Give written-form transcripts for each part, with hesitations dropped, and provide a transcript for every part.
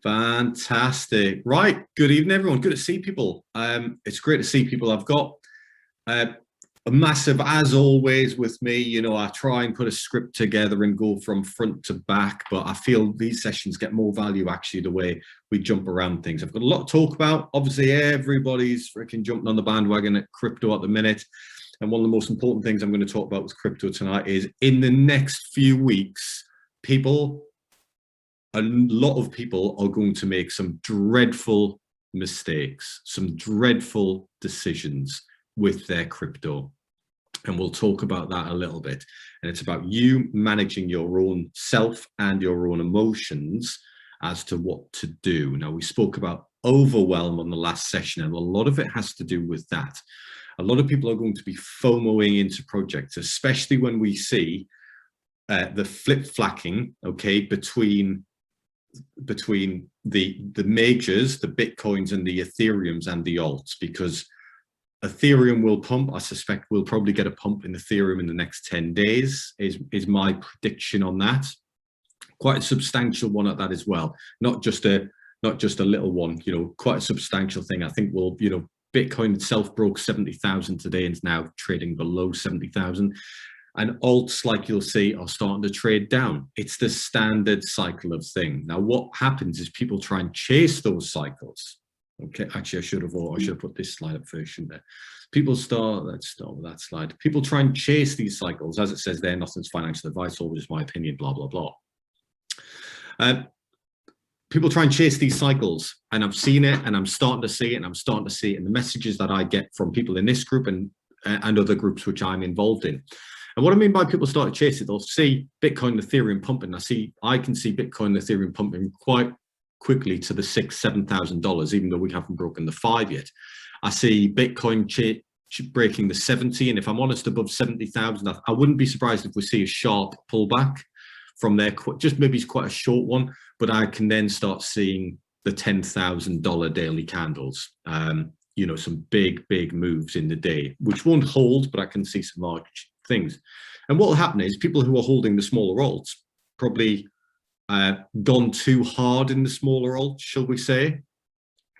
Fantastic. Right. Good evening, everyone. Good to see people. It's great to see people. I've got a massive, as always with me, you know, I try and put a script together and go from front to back, but I feel these sessions get more value actually the way we jump around things. I've got a lot to talk about. Obviously, everybody's freaking jumping on the bandwagon at crypto at the minute. And one of the most important things I'm going to talk about with crypto tonight is in the next few weeks, a lot of people are going to make some dreadful mistakes, some dreadful decisions with their crypto. And we'll talk about that a little bit. And it's about you managing your own self and your own emotions as to what to do. Now, we spoke about overwhelm on the last session, and a lot of it has to do with that. A lot of people are going to be FOMOing into projects, especially when we see the flip-flacking, okay, between the majors, the Bitcoins and the Ethereums and the alts, because Ethereum will pump. I suspect we'll probably get a pump in Ethereum in the next 10 days is my prediction on that. Quite a substantial one at that as well. Not just a little one, you know, quite a substantial thing. I think we'll, you know, Bitcoin itself broke 70,000 today and is now trading below 70,000. And alts, like you'll see, are starting to trade down. It's the standard cycle of thing. Now, what happens is people try and chase those cycles. Okay, actually, I should have put this slide up first, shouldn't I? Let's start with that slide. People try and chase these cycles. As it says there, nothing's financial advice, all just my opinion, blah, blah, blah. People try and chase these cycles, and I've seen it, and I'm starting to see it, and I'm starting to see it in the messages that I get from people in this group and other groups which I'm involved in. And what I mean by people start to chase it, they'll see Bitcoin and Ethereum pumping. I can see Bitcoin and Ethereum pumping quite quickly to the $6,000-7,000, even though we haven't broken the 5 yet. I see Bitcoin breaking the 70, and if I'm honest, above 70,000, I wouldn't be surprised if we see a sharp pullback from there, just maybe it's quite a short one, but I can then start seeing the $10,000 daily candles. You know, some big moves in the day, which won't hold, but I can see some large things. And what will happen is people who are holding the smaller alts probably gone too hard in the smaller alts, shall we say,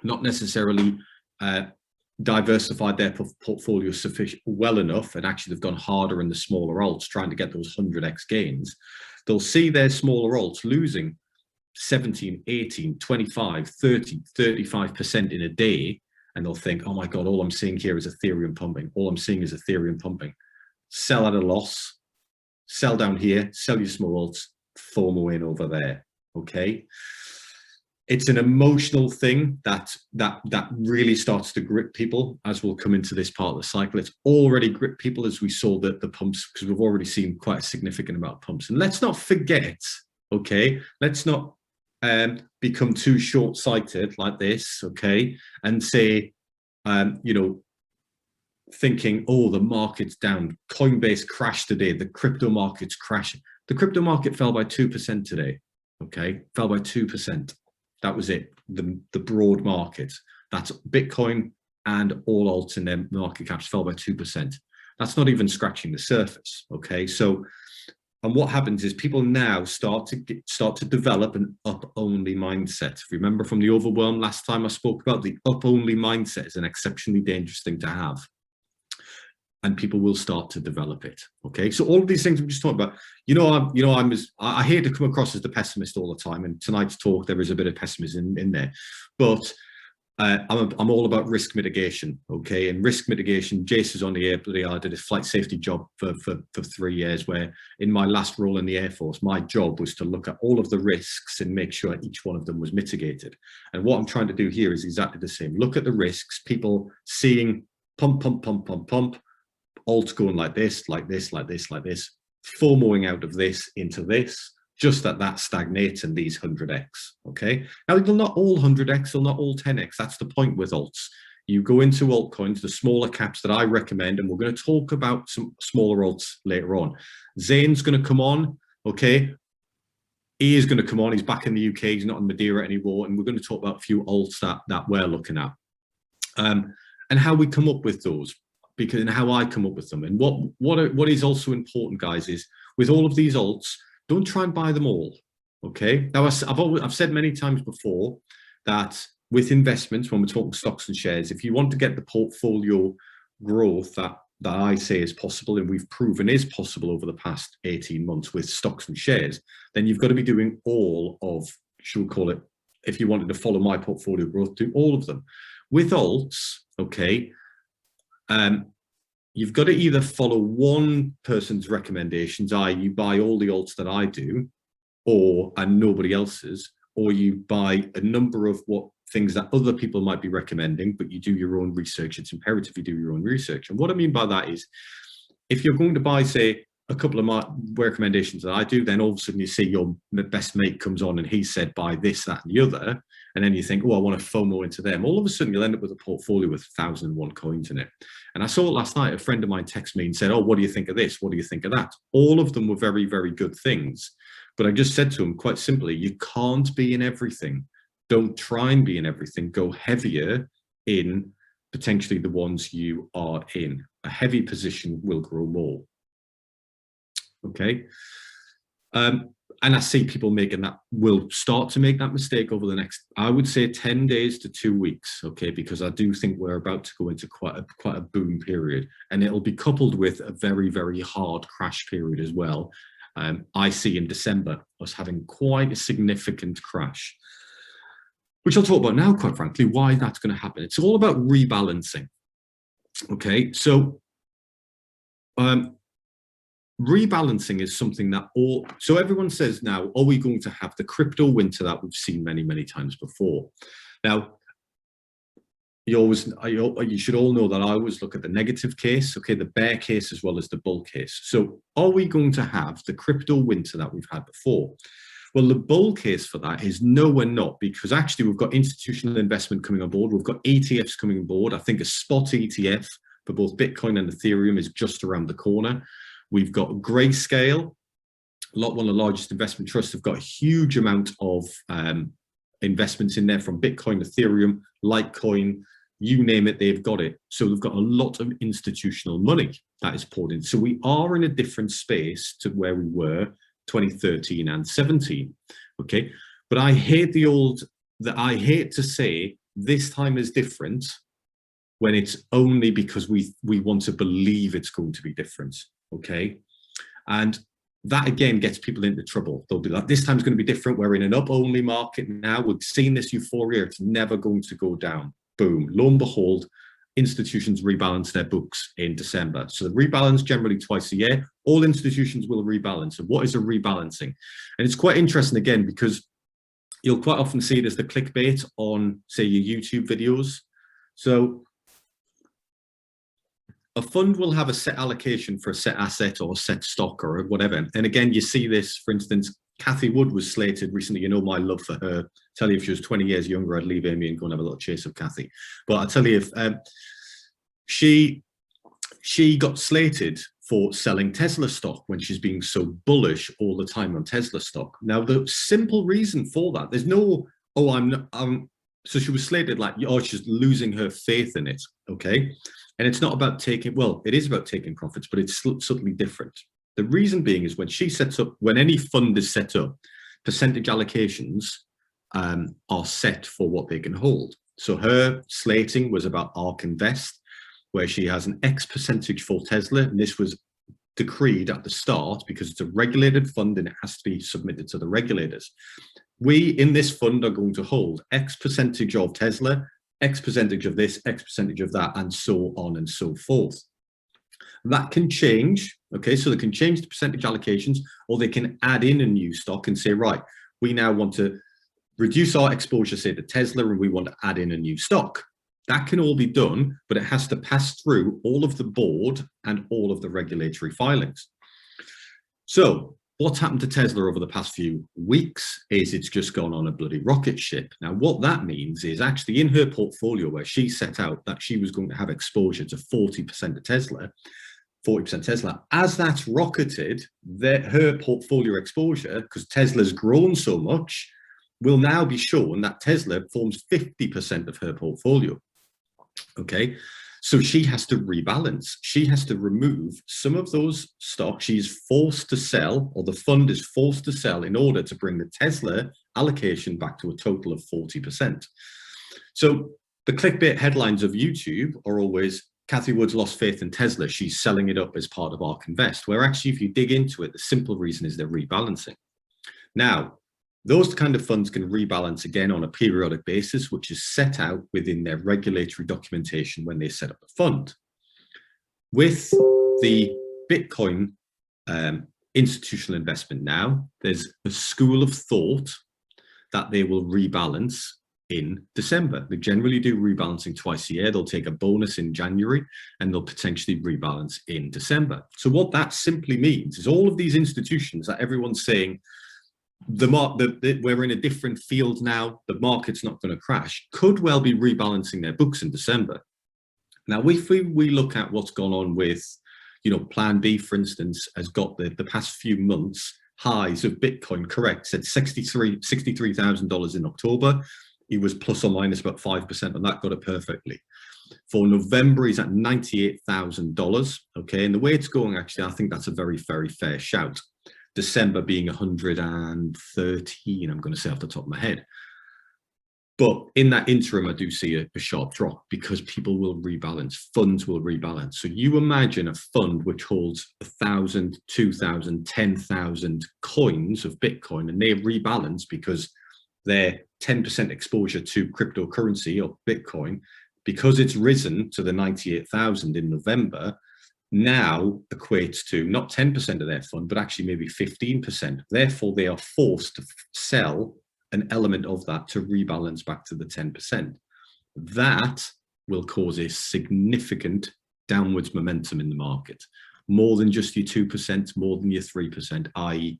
not necessarily diversified their portfolio well enough, and actually they've gone harder in the smaller alts trying to get those 100x gains. They'll see their smaller alts losing 17, 18, 25, 30, 35% in a day, and they'll think, oh my God, all I'm seeing here is Ethereum pumping. All I'm seeing is Ethereum pumping. Sell at a loss, sell down here, sell your small alts, FOMO in over there, okay? It's an emotional thing that really starts to grip people as we'll come into this part of the cycle. It's already gripped people as we saw the pumps, because we've already seen quite a significant amount of pumps. And let's not forget, okay, let's not become too short-sighted like this, okay, and say, you know, thinking, oh, the market's down. Coinbase crashed today. The crypto market's crashing. The crypto market fell by 2% today, okay, fell by 2%. That was it, the broad market. That's Bitcoin and all alts in their market caps fell by 2%. That's not even scratching the surface, okay? So, and what happens is people now start to develop an up-only mindset. Remember from the overwhelm last time I spoke about, the up-only mindset is an exceptionally dangerous thing to have. And people will start to develop it. Okay, so all of these things I'm just talking about. I hate to come across as the pessimist all the time. And tonight's talk, there is a bit of pessimism in there, but I'm all about risk mitigation. Okay, and risk mitigation. Jace is on the air. I did a flight safety job for 3 years. Where in my last role in the Air Force, my job was to look at all of the risks and make sure each one of them was mitigated. And what I'm trying to do here is exactly the same. Look at the risks. People seeing pump. Alts going like this, like this, like this, like this, FOMOing out of this into this, just that stagnates in these 100x, okay? Now, they're not all 100x, they're not all 10x. That's the point with alts. You go into altcoins, the smaller caps that I recommend, and we're going to talk about some smaller alts later on. Zane's going to come on, okay? he is going to come on. He's back in the UK. He's not in Madeira anymore. And we're going to talk about a few alts that we're looking at, and how we come up with those, and how I come up with them. And what is also important, guys, is with all of these alts, don't try and buy them all. Okay. Now, I've said many times before that with investments, when we're talking stocks and shares, if you want to get the portfolio growth that I say is possible, and we've proven is possible over the past 18 months with stocks and shares, then you've got to be doing all of, should we call it, if you wanted to follow my portfolio growth, do all of them. With alts, okay, you've got to either follow one person's recommendations, i.e. you buy all the alts that I do, and nobody else's, or you buy a number of things that other people might be recommending, but you do your own research. It's imperative you do your own research. And what I mean by that is, if you're going to buy, say, a couple of my recommendations that I do, then all of a sudden you see your best mate comes on and he said buy this, that, and the other, and then you think, oh, I want to FOMO into them. All of a sudden you'll end up with a portfolio with 1,001 coins in it. And I saw it last night. A friend of mine texted me and said, oh, what do you think of this? What do you think of that? All of them were very, very good things. But I just said to him quite simply, you can't be in everything. Don't try and be in everything. Go heavier in potentially the ones you are in. A heavy position will grow more. Okay. And I see people will start to make that mistake over the next, I would say, 10 days to 2 weeks. Okay. Because I do think we're about to go into quite a boom period, and it'll be coupled with a very, very hard crash period as well. I see in December us having quite a significant crash, which I'll talk about now, quite frankly, why that's going to happen. It's all about rebalancing. Okay, so rebalancing is something that so everyone says now, are we going to have the crypto winter that we've seen many, many times before? Now, you should all know that I always look at the negative case, okay, the bear case as well as the bull case. So are we going to have the crypto winter that we've had before? Well, the bull case for that is no, we're not, because actually we've got institutional investment coming on board. We've got ETFs coming on board. I think a spot ETF for both Bitcoin and Ethereum is just around the corner. We've got Grayscale, one of the largest investment trusts. Have got a huge amount of investments in there from Bitcoin, Ethereum, Litecoin, you name it, they've got it. So they've got a lot of institutional money that is poured in. So we are in a different space to where we were 2013 and 17. Okay. But I hate I hate to say this time is different when it's only because we want to believe it's going to be different. Okay. And that again gets people into trouble. They'll be like, this time's going to be different. We're in an up only market now. We've seen this euphoria. It's never going to go down. Boom. Lo and behold, institutions rebalance their books in December. So they rebalance generally twice a year. All institutions will rebalance. And what is a rebalancing? And it's quite interesting again, because you'll quite often see it as the clickbait on, say, your YouTube videos. So a fund will have a set allocation for a set asset or a set stock or whatever. And again, you see this, for instance, Cathy Wood was slated recently. You know my love for her. Tell you, if she was 20 years younger, I'd leave Amy and go and have a little chase of Cathy. But I'll tell you, if she got slated for selling Tesla stock when she's being so bullish all the time on Tesla stock. Now, the simple reason for that, there's no, so she was slated like, oh, she's losing her faith in it. Okay. And it's not about taking, well, it is about taking profits, but it's subtly different. The reason being is when any fund is set up, percentage allocations are set for what they can hold. So her slating was about ARK Invest, where she has an X percentage for Tesla. And this was decreed at the start because it's a regulated fund and it has to be submitted to the regulators. We in this fund are going to hold X percentage of Tesla, X percentage of this, X percentage of that, and so on and so forth. That can change, okay? So they can change the percentage allocations, or they can add in a new stock and say, right, we now want to reduce our exposure, say, to Tesla, and we want to add in a new stock. That can all be done, but it has to pass through all of the board and all of the regulatory filings. So what's happened to Tesla over the past few weeks is it's just gone on a bloody rocket ship. Now, what that means is actually in her portfolio where she set out that she was going to have exposure to 40% of Tesla, 40% Tesla. As that's rocketed, her portfolio exposure, because Tesla's grown so much, will now be shown that Tesla forms 50% of her portfolio. Okay, so she has to rebalance. She has to remove some of those stocks. She's forced to sell, or the fund is forced to sell, in order to bring the Tesla allocation back to a total of 40%. So the clickbait headlines of YouTube are always, Kathy Wood's lost faith in Tesla. She's selling it up as part of ARK Invest, where actually, if you dig into it, the simple reason is they're rebalancing. Now, those kind of funds can rebalance again on a periodic basis, which is set out within their regulatory documentation when they set up a fund. With the Bitcoin institutional investment now, there's a school of thought that they will rebalance in December. They generally do rebalancing twice a year. They'll take a bonus in January and they'll potentially rebalance in December. So what that simply means is all of these institutions that everyone's saying, we're in a different field now, the market's not going to crash, could well be rebalancing their books in December. Now, if we look at what's gone on with, Plan B, for instance, has got the past few months highs of Bitcoin, correct, at $63,000 in October. He was plus or minus about 5%, and that got it perfectly. For November, he's at $98,000. Okay, and the way it's going, actually, I think that's a very, very fair shout. December being 113, I'm going to say off the top of my head. But in that interim, I do see a sharp drop because people will rebalance, funds will rebalance. So you imagine a fund which holds 1,000, 2,000, 10,000 coins of Bitcoin, and they rebalance because their 10% exposure to cryptocurrency or Bitcoin, because it's risen to the 98,000 in November, now equates to not 10% of their fund, but actually maybe 15%. Therefore, they are forced to sell an element of that to rebalance back to the 10%. That will cause a significant downwards momentum in the market, more than just your 2%, more than your 3%, i.e.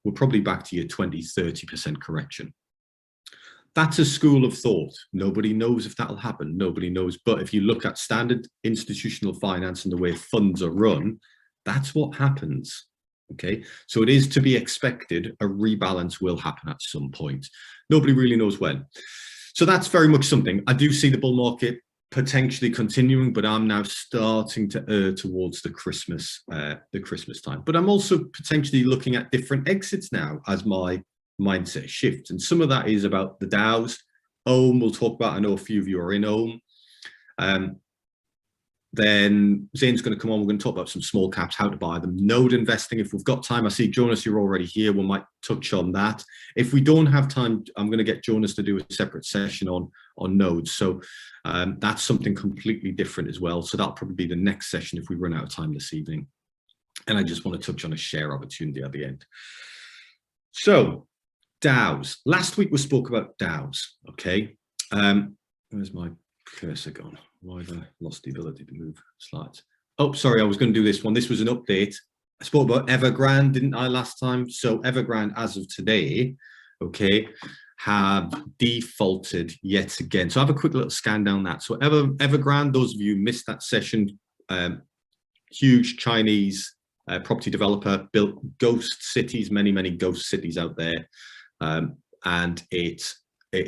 we're probably back to your 20, 30% correction. That's a school of thought. Nobody knows if that'll happen. Nobody knows. But if you look at standard institutional finance and the way funds are run, that's what happens. Okay, so it is to be expected. A rebalance will happen at some point. Nobody really knows when. So that's very much something. I do see the bull market potentially continuing, but I'm now starting to err towards the Christmas time. But I'm also potentially looking at different exits now as my mindset shift, and some of that is about the DAOs. Ohm we'll talk about. I know a few of you are in Ohm. Then Zane's going to come on. We're going to talk about some small caps, how to buy them, node investing if we've got time. I see Jonas, you're already here. We might touch on that. If we don't have time, I'm going to get Jonas to do a separate session on nodes. So that's something completely different as well. So that'll probably be the next session if we run out of time this evening. And I just want to touch on a share opportunity at the end. So DAOs. Last week we spoke about DAOs. Okay. Where's my cursor gone? Why have I lost the ability to move slides? Oh, sorry, I was going to do this one. This was an update. I spoke about Evergrande, didn't I, last time? So Evergrande, as of today, okay, have defaulted yet again. So I have a quick little scan down that. So Evergrande, those of you who missed that session, huge Chinese property developer, built ghost cities, many ghost cities out there. And it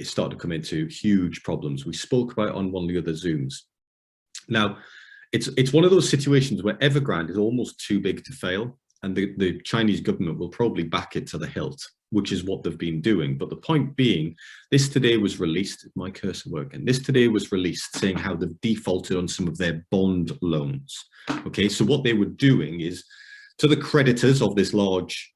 started to come into huge problems. We spoke about it on one of the other Zooms. Now, it's one of those situations where Evergrande is almost too big to fail, and the Chinese government will probably back it to the hilt, which is what they've been doing. But the point being, this today was released, my cursor working, this today was released saying how they've defaulted on some of their bond loans. Okay, so what they were doing is, to the creditors of this large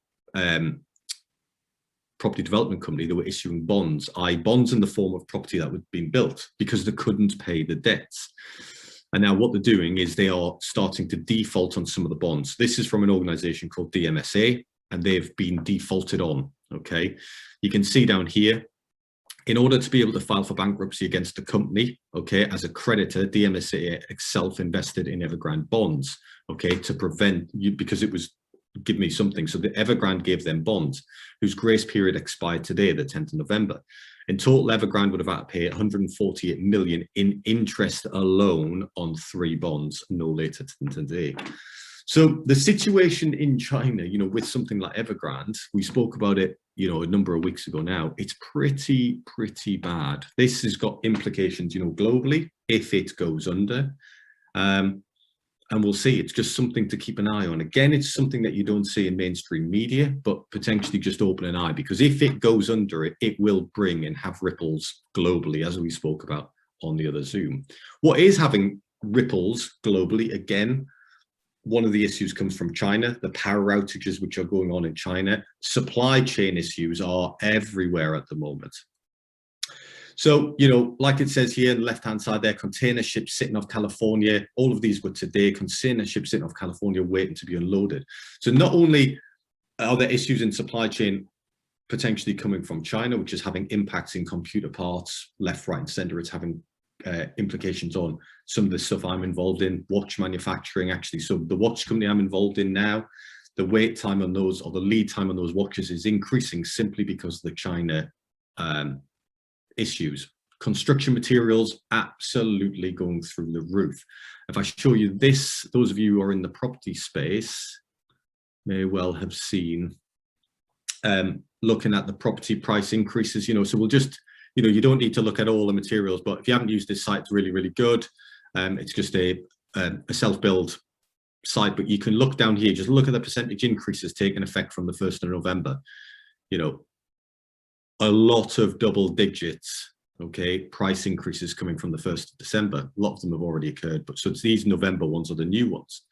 property development company, they were issuing bonds, bonds in the form of property that had been built, because they couldn't pay the debts. And now what they're doing is they are starting to default on some of the bonds. This is from an organization called DMSA, and they've been defaulted on. Okay, you can see down here, in order to be able to file for bankruptcy against the company, okay, as a creditor, DMSA self-invested in Evergrande bonds, okay, to prevent you, because it was give me something. So the Evergrande gave them bonds whose grace period expired today, the 10th of November. In total, Evergrande would have had to pay 148 million in interest alone on 3 bonds, no later than today. So the situation in China, with something like Evergrande, we spoke about it, a number of weeks ago now, it's pretty bad. This has got implications, globally, if it goes under. And we'll see. It's just something to keep an eye on. Again, it's something that you don't see in mainstream media, but potentially just open an eye, because if it goes under, it will bring and have ripples globally, as we spoke about on the other Zoom. What is having ripples globally, again, one of the issues comes from China, the power outages which are going on in China. Supply chain issues are everywhere at the moment. So, like it says here on the left-hand side there, container ships sitting off California, all of these were today, container ships sitting off California waiting to be unloaded. So not only are there issues in supply chain potentially coming from China, which is having impacts in computer parts, left, right, and center, it's having implications on some of the stuff I'm involved in, watch manufacturing, actually. So the watch company I'm involved in now, the wait time on those, or the lead time on those watches, is increasing simply because of the China issues. Construction materials absolutely going through the roof. If I show you this, those of you who are in the property space may well have seen, looking at the property price increases, so we'll just, you don't need to look at all the materials, but if you haven't used this site, it's really good. It's just a self-build site, but you can look down here, just look at the percentage increases taking effect from the 1st of November. A lot of double digits, okay, price increases coming from the 1st of December. A lot of them have already occurred, but so it's these November ones are the new ones.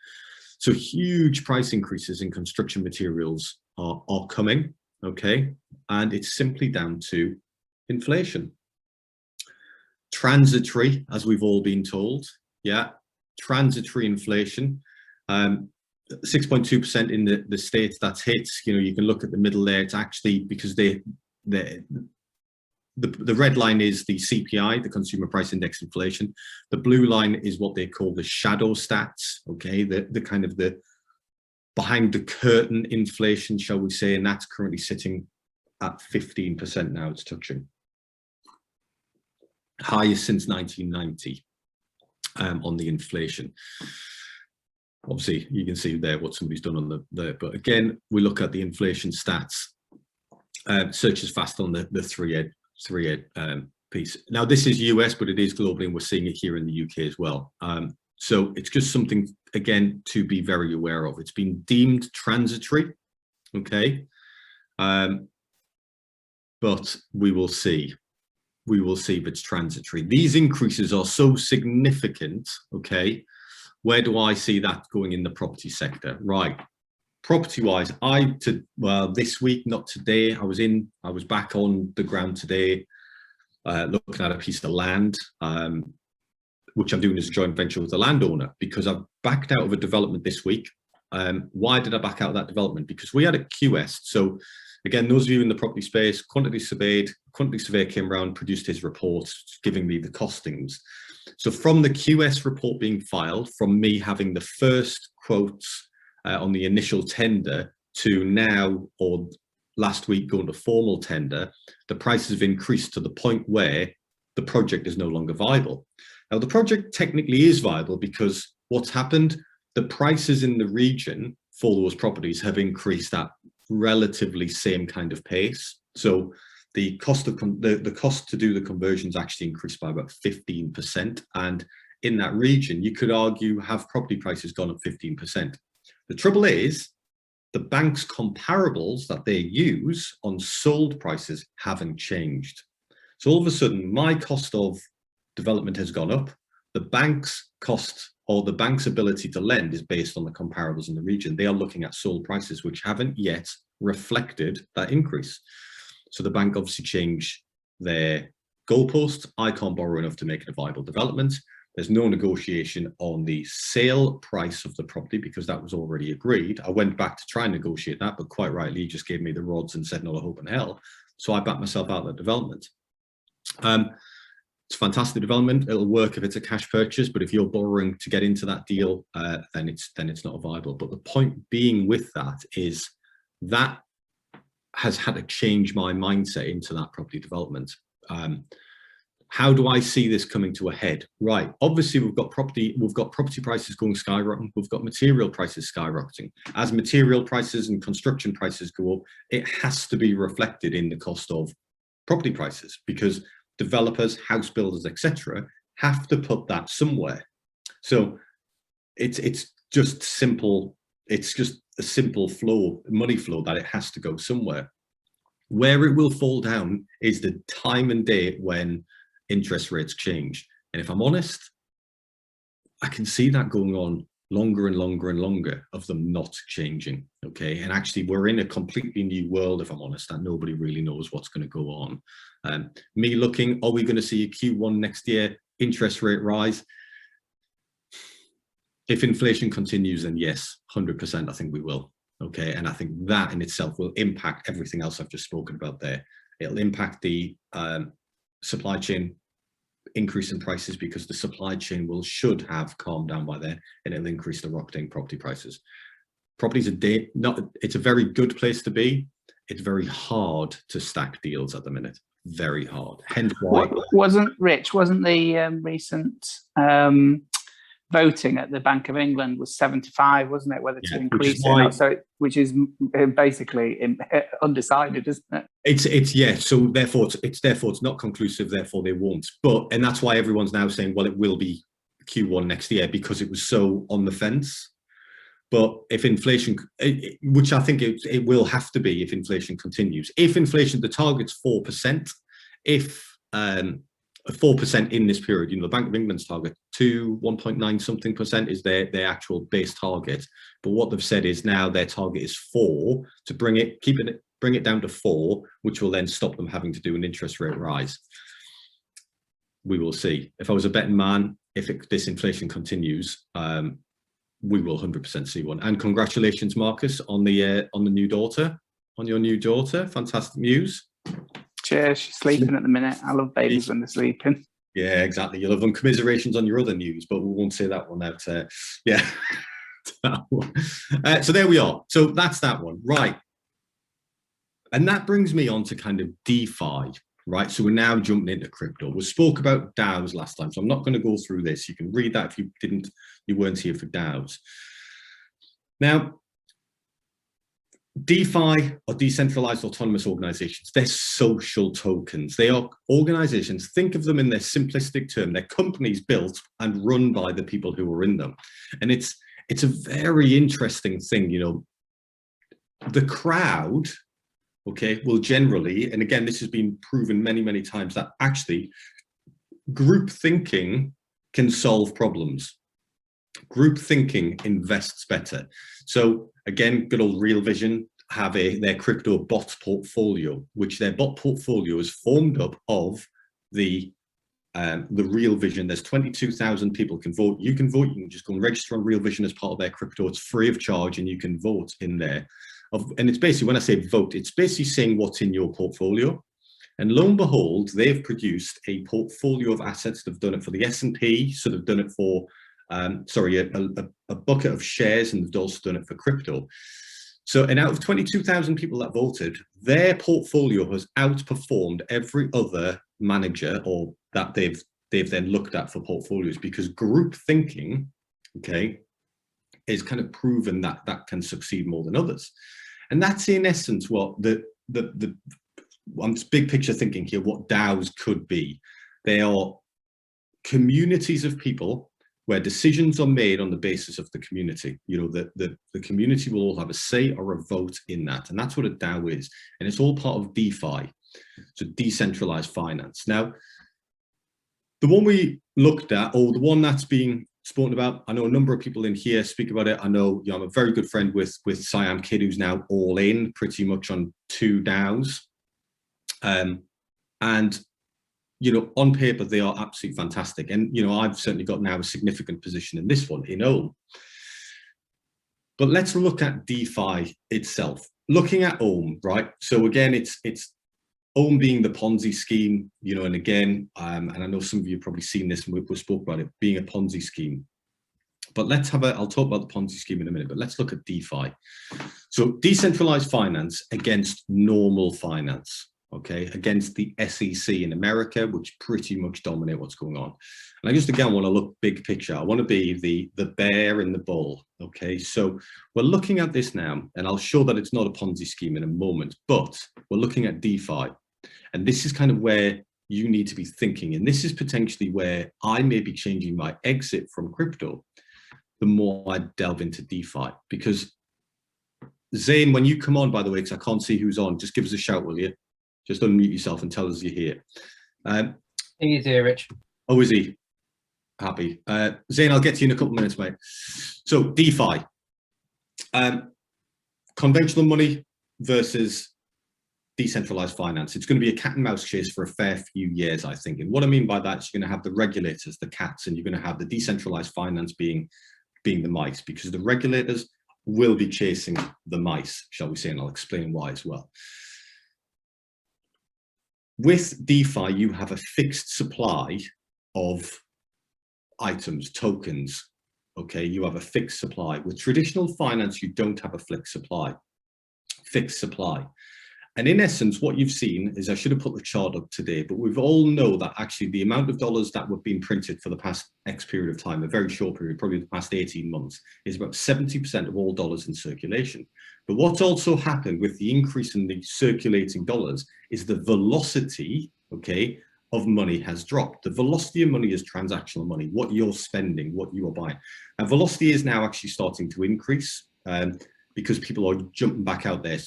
So huge price increases in construction materials are coming, okay, and it's simply down to inflation. Transitory, as we've all been told, yeah, transitory inflation. 6.2% in the States, that's hits. You can look at the middle there. It's actually because the red line is the CPI, the Consumer Price Index inflation. The blue line is what they call the shadow stats, okay, the kind of the behind the curtain inflation, shall we say, and that's currently sitting at 15% now. It's touching highest since 1990 on the inflation. Obviously, you can see there what somebody's done on there, but again, we look at the inflation stats. Search is fast on the three-ed piece. Now, this is US, but it is globally, and we're seeing it here in the UK as well. So it's just something, again, to be very aware of. It's been deemed transitory, okay? But we will see. We will see if it's transitory. These increases are so significant, okay? Where do I see that going in the property sector? Right. Property-wise, this week, not today, I was back on the ground today, looking at a piece of land, which I'm doing as a joint venture with the landowner, because I've backed out of a development this week. Why did I back out of that development? Because we had a QS. So again, those of you in the property space, quantity surveyor came around, produced his report, giving me the costings. So from the QS report being filed, from me having the first quotes on the initial tender to now, or last week, going to formal tender, the prices have increased to the point where the project is no longer viable. Now, the project technically is viable because what's happened, the prices in the region for those properties have increased at relatively same kind of pace. So the cost of the cost to do the conversions actually increased by about 15%. And in that region, you could argue, have property prices gone up 15%. The trouble is, the bank's comparables that they use on sold prices haven't changed. So all of a sudden, my cost of development has gone up. The bank's cost, or the bank's ability to lend, is based on the comparables in the region. They are looking at sold prices, which haven't yet reflected that increase. So the bank obviously changed their goalpost. I can't borrow enough to make it a viable development. There's no negotiation on the sale price of the property because that was already agreed. I went back to try and negotiate that, but quite rightly, he just gave me the rods and said, not a hope in hell. So I backed myself out of the development. It's a fantastic development. It'll work if it's a cash purchase, but if you're borrowing to get into that deal, then it's not viable. But the point being with that is that has had to change my mindset into that property development. how do I see this coming to a head? Right. Obviously, we've got property prices going skyrocketing. We've got material prices skyrocketing. As material prices and construction prices go up, it has to be reflected in the cost of property prices, because developers, house builders, etc., have to put that somewhere. So it's just simple. It's just a simple flow, money flow, that it has to go somewhere. Where it will fall down is the time and date when interest rates change. And if I'm honest, I can see that going on longer and longer and longer of them not changing. Okay. And actually, we're in a completely new world, if I'm honest, that nobody really knows what's going to go on. Me looking, are we going to see a Q1 next year interest rate rise? If inflation continues, then yes, 100%, I think we will. Okay. And I think that in itself will impact everything else I've just spoken about there. It'll impact the supply chain increase in prices, because the supply chain should have calmed down by then, and it'll increase the rocketing property prices. Property's it's a very good place to be. It's very hard to stack deals at the minute. Very hard. Hence why wasn't the recent voting at the Bank of England was 75, wasn't it? Whether to increase it or not. So which is basically undecided, isn't it? It's yeah. So therefore it's not conclusive. Therefore they won't. And that's why everyone's now saying, well, it will be Q1 next year, because it was so on the fence. But if inflation, which I think it will have to be if inflation continues. If inflation, the target's 4%. If 4% in this period, the Bank of England's target to 1.9 something percent is their actual base target. But what they've said is now their target is 4, to bring it down to 4, which will then stop them having to do an interest rate rise. We will see. If I was a betting man, if this inflation continues, we will 100% see one. And congratulations, Marcus, on the new daughter, Fantastic news. Cheers. She's sleeping at the minute. I love babies when they're sleeping. Yeah, exactly. You'll have them commiserations on your other news, but we won't say that one out. Yeah. So there we are. So that's that one. Right. And that brings me on to kind of DeFi, right? So we're now jumping into crypto. We spoke about DAOs last time, so I'm not going to go through this. You can read that if you weren't here for DAOs. Now, DeFi or decentralized autonomous organizations, they're social tokens. They are organizations, think of them in their simplistic term, they're companies built and run by the people who are in them. And it's a very interesting thing, the crowd, okay, will generally, and again, this has been proven many, many times, that actually group thinking can solve problems. Group thinking invests better. So again, good old Real Vision have their crypto bot portfolio, which their bot portfolio is formed up of the Real Vision. There's 22,000 people can vote. You can vote. You can just go and register on Real Vision as part of their crypto. It's free of charge, and you can vote in there. And it's basically, when I say vote, it's basically saying what's in your portfolio. And lo and behold, they've produced a portfolio of assets. They've done it for the S&P, so they've done it for a bucket of shares, and they've also done it for crypto. So, and out of 22,000 people that voted, their portfolio has outperformed every other manager or that they've then looked at for portfolios, because group thinking, okay, is kind of proven that can succeed more than others. And that's in essence what I'm big picture thinking here, what DAOs could be. They are communities of people where decisions are made on the basis of the community. The community will all have a say or a vote in that. And that's what a DAO is. And it's all part of DeFi, so decentralized finance. Now, the one we looked at, or the one that's being spoken about, I know a number of people in here speak about it. I know, I'm a very good friend with Siam Kid, who's now all in pretty much on 2 DAOs. And on paper, they are absolutely fantastic. And, I've certainly got now a significant position in this one, in Ohm. But let's look at DeFi itself. Looking at Ohm, right? So again, it's Ohm being the Ponzi scheme, and again, and I know some of you have probably seen this, and we spoke about it being a Ponzi scheme. But I'll talk about the Ponzi scheme in a minute, but let's look at DeFi. So decentralized finance against normal finance. okay, against the SEC in America, which pretty much dominate what's going on. And I just, again, want to look big picture. I want to be the bear and the bull, okay? So we're looking at this now, and I'll show that it's not a Ponzi scheme in a moment, but we're looking at DeFi. And this is kind of where you need to be thinking. And this is potentially where I may be changing my exit from crypto the more I delve into DeFi. Because Zane, when you come on, by the way, because I can't see who's on, just give us a shout, will you? Just unmute yourself and tell us you're here. He's here, Rich. Oh, is he? Happy. Zane, I'll get to you in a couple of minutes, mate. So DeFi, conventional money versus decentralized finance. It's going to be a cat and mouse chase for a fair few years, I think. And what I mean by that is you're going to have the regulators, the cats, and you're going to have the decentralized finance being the mice, because the regulators will be chasing the mice, shall we say, and I'll explain why as well. With DeFi, you have a fixed supply of items, tokens, okay? You have a fixed supply. With traditional finance, you don't have a fixed supply. And in essence, what you've seen is, I should have put the chart up today, but we've all know that actually the amount of dollars that were being printed for the past X period of time, a very short period, probably the past 18 months, is about 70% of all dollars in circulation. But what's also happened with the increase in the circulating dollars is the velocity, okay, of money has dropped. The velocity of money is transactional money, what you're spending, what you are buying. And velocity is now actually starting to increase because people are jumping back out there.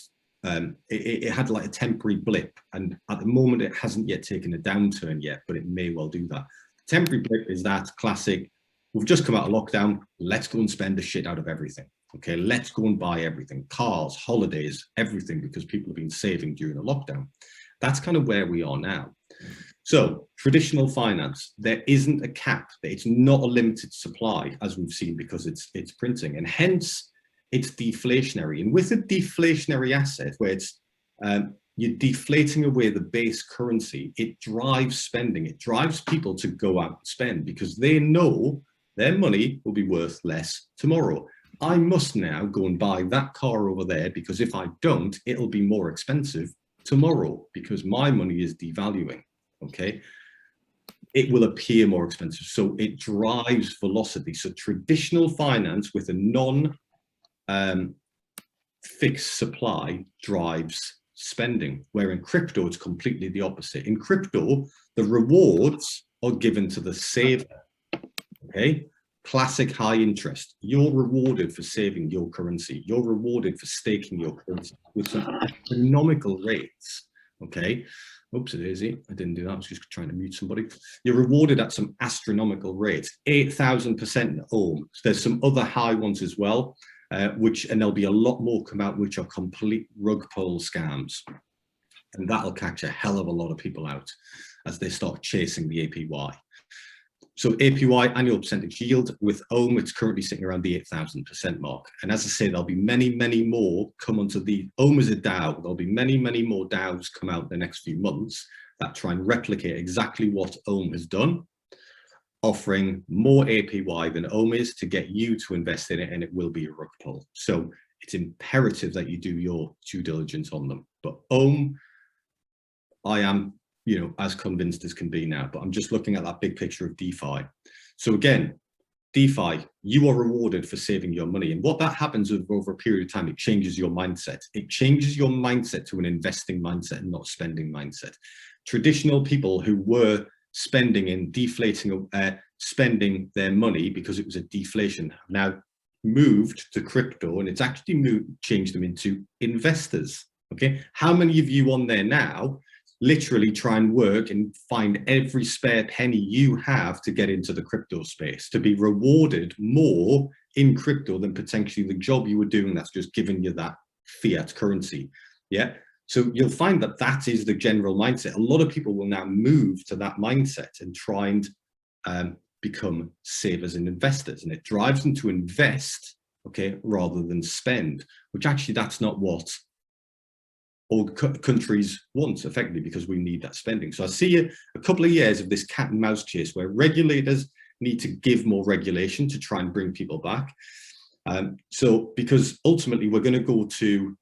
It had like a temporary blip, and at the moment it hasn't yet taken a downturn yet, but it may well do that. The temporary blip is that classic, we've just come out of lockdown, let's go and spend the shit out of everything. Okay, let's go and buy everything, cars, holidays, everything, because people have been saving during the lockdown. That's kind of where we are now. So traditional finance, there isn't a cap, it's not a limited supply, as we've seen, because it's printing, and hence it's deflationary. And with a deflationary asset where it's you're deflating away the base currency, it drives spending. It drives people to go out and spend because they know their money will be worth less tomorrow. I must now go and buy that car over there because if I don't, it'll be more expensive tomorrow because my money is devaluing, okay? It will appear more expensive. So it drives velocity. So traditional finance with a fixed supply drives spending, where in crypto it's completely the opposite. In crypto, the rewards are given to the saver, okay? Classic high interest. You're rewarded for saving your currency. You're rewarded for staking your currency with some astronomical rates, okay? Oops, it is it. I didn't do that. I was just trying to mute somebody. You're rewarded at some astronomical rates, 8,000% in Ohm. There's some other high ones as well, and there'll be a lot more come out, which are complete rug pull scams. And that'll catch a hell of a lot of people out as they start chasing the APY. So APY, annual percentage yield, with Ohm, it's currently sitting around the 8,000% mark. And as I say, there'll be many, many more come onto the, Ohm is a DAO. There'll be many, many more DAOs come out in the next few months that try and replicate exactly what Ohm has done, offering more APY than Ohm is to get you to invest in it, and it will be a rug pull. So it's imperative that you do your due diligence on them. But Ohm, I am, you know, as convinced as can be now, but I'm just looking at that big picture of DeFi. So again, DeFi, you are rewarded for saving your money. And what that happens over a period of time, it changes your mindset. It changes your mindset to an investing mindset and not spending mindset. Traditional people who were spending and deflating, spending their money because it was a deflation, have now moved to crypto, and it's actually changed them into investors. Okay, how many of you on there now literally try and work and find every spare penny you have to get into the crypto space, to be rewarded more in crypto than potentially the job you were doing that's just giving you that fiat currency? Yeah. So you'll find that that is the general mindset. A lot of people will now move to that mindset and try and become savers and investors, and it drives them to invest, okay, rather than spend, which actually that's not what all countries want, effectively, because we need that spending. So I see a couple of years of this cat and mouse chase where regulators need to give more regulation to try and bring people back. So because ultimately we're going to go to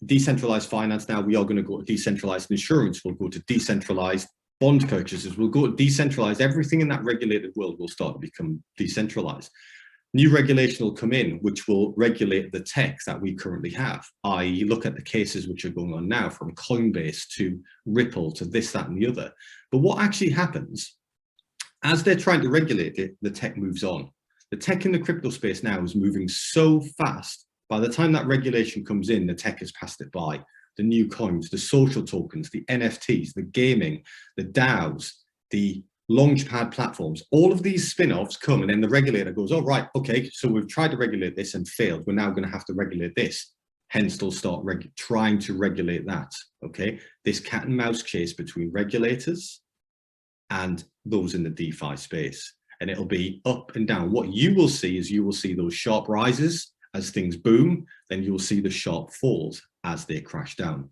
decentralized finance. Now we are going to go to decentralized insurance. We'll go to decentralized bond purchases. We'll go to decentralized. Everything in that regulated world will start to become decentralized. New regulation will come in, which will regulate the tech that we currently have. I look at the cases which are going on now, from Coinbase to Ripple to this, that, and the other. But what actually happens, as they're trying to regulate it, the tech moves on. The tech in the crypto space now is moving so fast. By the time that regulation comes in, the tech has passed it by. The new coins, the social tokens, the NFTs, the gaming, the DAOs, the launchpad platforms, all of these spin-offs come, and then the regulator goes, oh, right, okay, so we've tried to regulate this and failed. We're now going to have to regulate this. Hence, they'll start trying to regulate that, okay? This cat and mouse chase between regulators and those in the DeFi space. And it'll be up and down. What you will see is you will see those sharp rises as things boom, then you'll see the sharp falls as they crash down.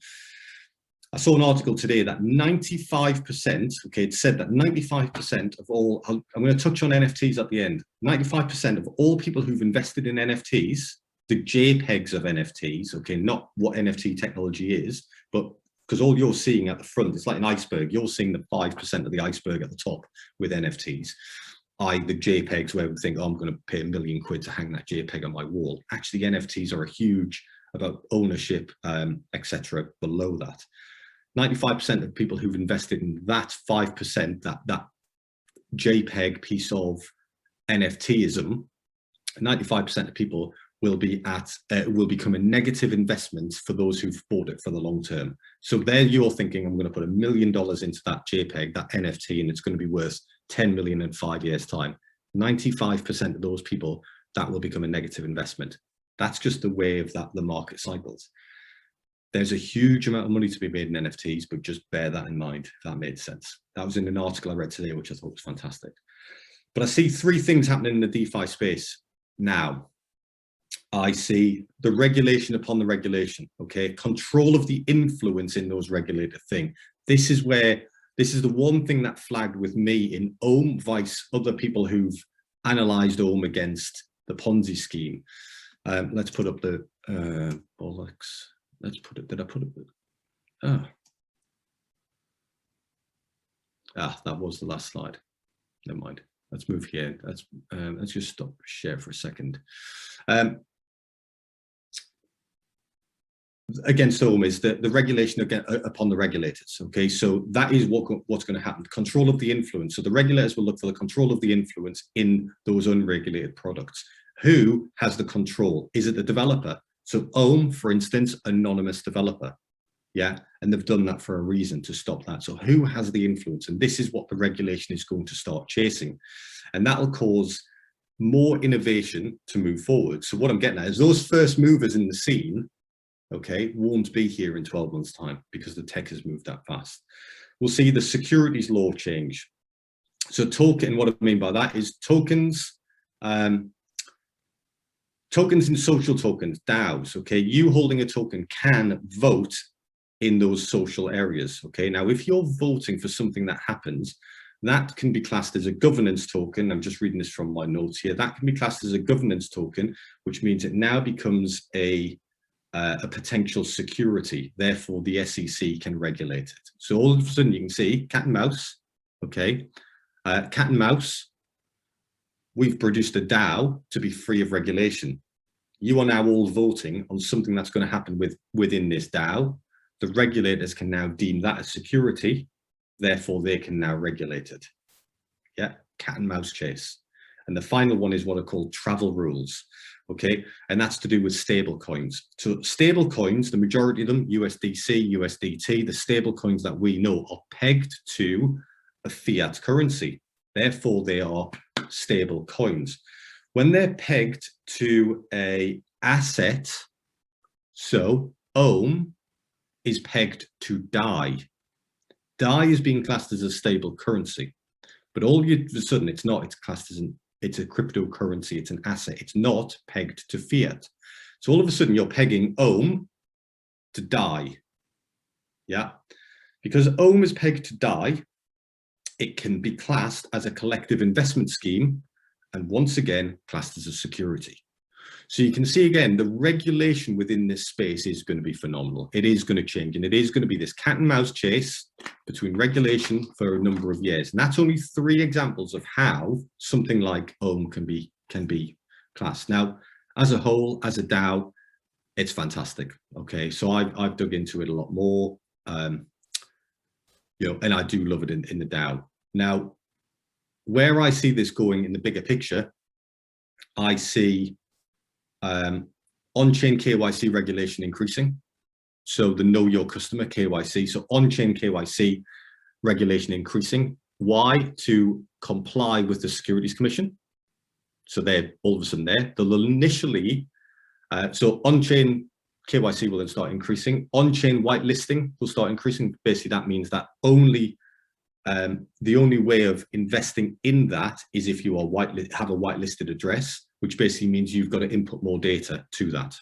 I saw an article today that 95%, okay, it said that 95% of all, I'm going to touch on NFTs at the end, 95% of all people who've invested in NFTs, the JPEGs of NFTs, okay, not what NFT technology is, but because all you're seeing at the front, it's like an iceberg, you're seeing the 5% of the iceberg at the top with NFTs. The JPEGs where we think, oh, I'm going to pay £1 million to hang that JPEG on my wall. Actually, NFTs are a huge about ownership, etc. below that. 95% of people who've invested in that 5%, that JPEG piece of NFTism, 95% of people will be will become a negative investment for those who've bought it for the long term. So there you're thinking, I'm going to put $1 million into that JPEG, that NFT, and it's going to be worth 10 million in 5 years' time. 95% of those people, that will become a negative investment. That's just the way of the market cycles. There's a huge amount of money to be made in NFTs, but just bear that in mind, if that made sense. That was in an article I read today, which I thought was fantastic. But I see three things happening in the DeFi space now. I see the regulation upon the regulation, okay? Control of the influence in those regulated things. This is the one thing that flagged with me in Ohm, vice other people who've analyzed Ohm against the Ponzi scheme. Let's put up the bollocks. Let's put it, did I put it? Oh. That was the last slide. Never mind. Let's move here. Let's just stop share for a second. Against Ohm is the regulation again upon the regulators. Okay, so that is what's going to happen. Control of the influence. So the regulators will look for the control of the influence in those unregulated products. Who has the control? Is it the developer? So Ohm, for instance, anonymous developer. Yeah, and they've done that for a reason, to stop that. So who has the influence? And this is what the regulation is going to start chasing. And that will cause more innovation to move forward. So what I'm getting at is those first movers in the scene, okay, won't be here in 12 months' time because the tech has moved that fast. We'll see the securities law change. So token, what I mean by that is tokens, tokens and social tokens, DAOs, okay? You holding a token can vote in those social areas, okay? Now, if you're voting for something that happens, that can be classed as a governance token. I'm just reading this from my notes here. That can be classed as a governance token, which means it now becomes a potential security. Therefore, the SEC can regulate it. So all of a sudden you can see cat and mouse, okay? Cat and mouse, we've produced a DAO to be free of regulation. You are now all voting on something that's going to happen within this DAO. The regulators can now deem that a security, therefore they can now regulate it. Yeah, cat and mouse chase. And the final one is what are called travel rules, okay? And that's to do with stable coins. So stable coins, the majority of them, USDC, USDT, the stable coins that we know are pegged to a fiat currency. Therefore, they are stable coins. When they're pegged to an asset, so Ohm is pegged to DAI. DAI is being classed as a stable currency, but all of a sudden it's not, it's classed as it's a cryptocurrency, it's an asset, it's not pegged to fiat. So all of a sudden you're pegging Ohm to DAI, yeah? Because Ohm is pegged to DAI, it can be classed as a collective investment scheme, and once again, classed as a security. So you can see again, the regulation within this space is going to be phenomenal. It is going to change, and it is going to be this cat and mouse chase between regulation for a number of years. And that's only 3 examples of how something like OHM can be classed. Now, as a whole, as a DAO, it's fantastic. Okay, so I've dug into it a lot more, you know, and I do love it in the DAO. Now, where I see this going in the bigger picture, I see on-chain KYC regulation increasing. So the know your customer KYC. So on-chain KYC regulation increasing. Why? To comply with the Securities Commission. So they're all of a sudden there. They'll initially, so on-chain KYC will then start increasing. On-chain whitelisting will start increasing. Basically, that means that only the only way of investing in that is if you are have a whitelisted address, which basically means you've got to input more data to that.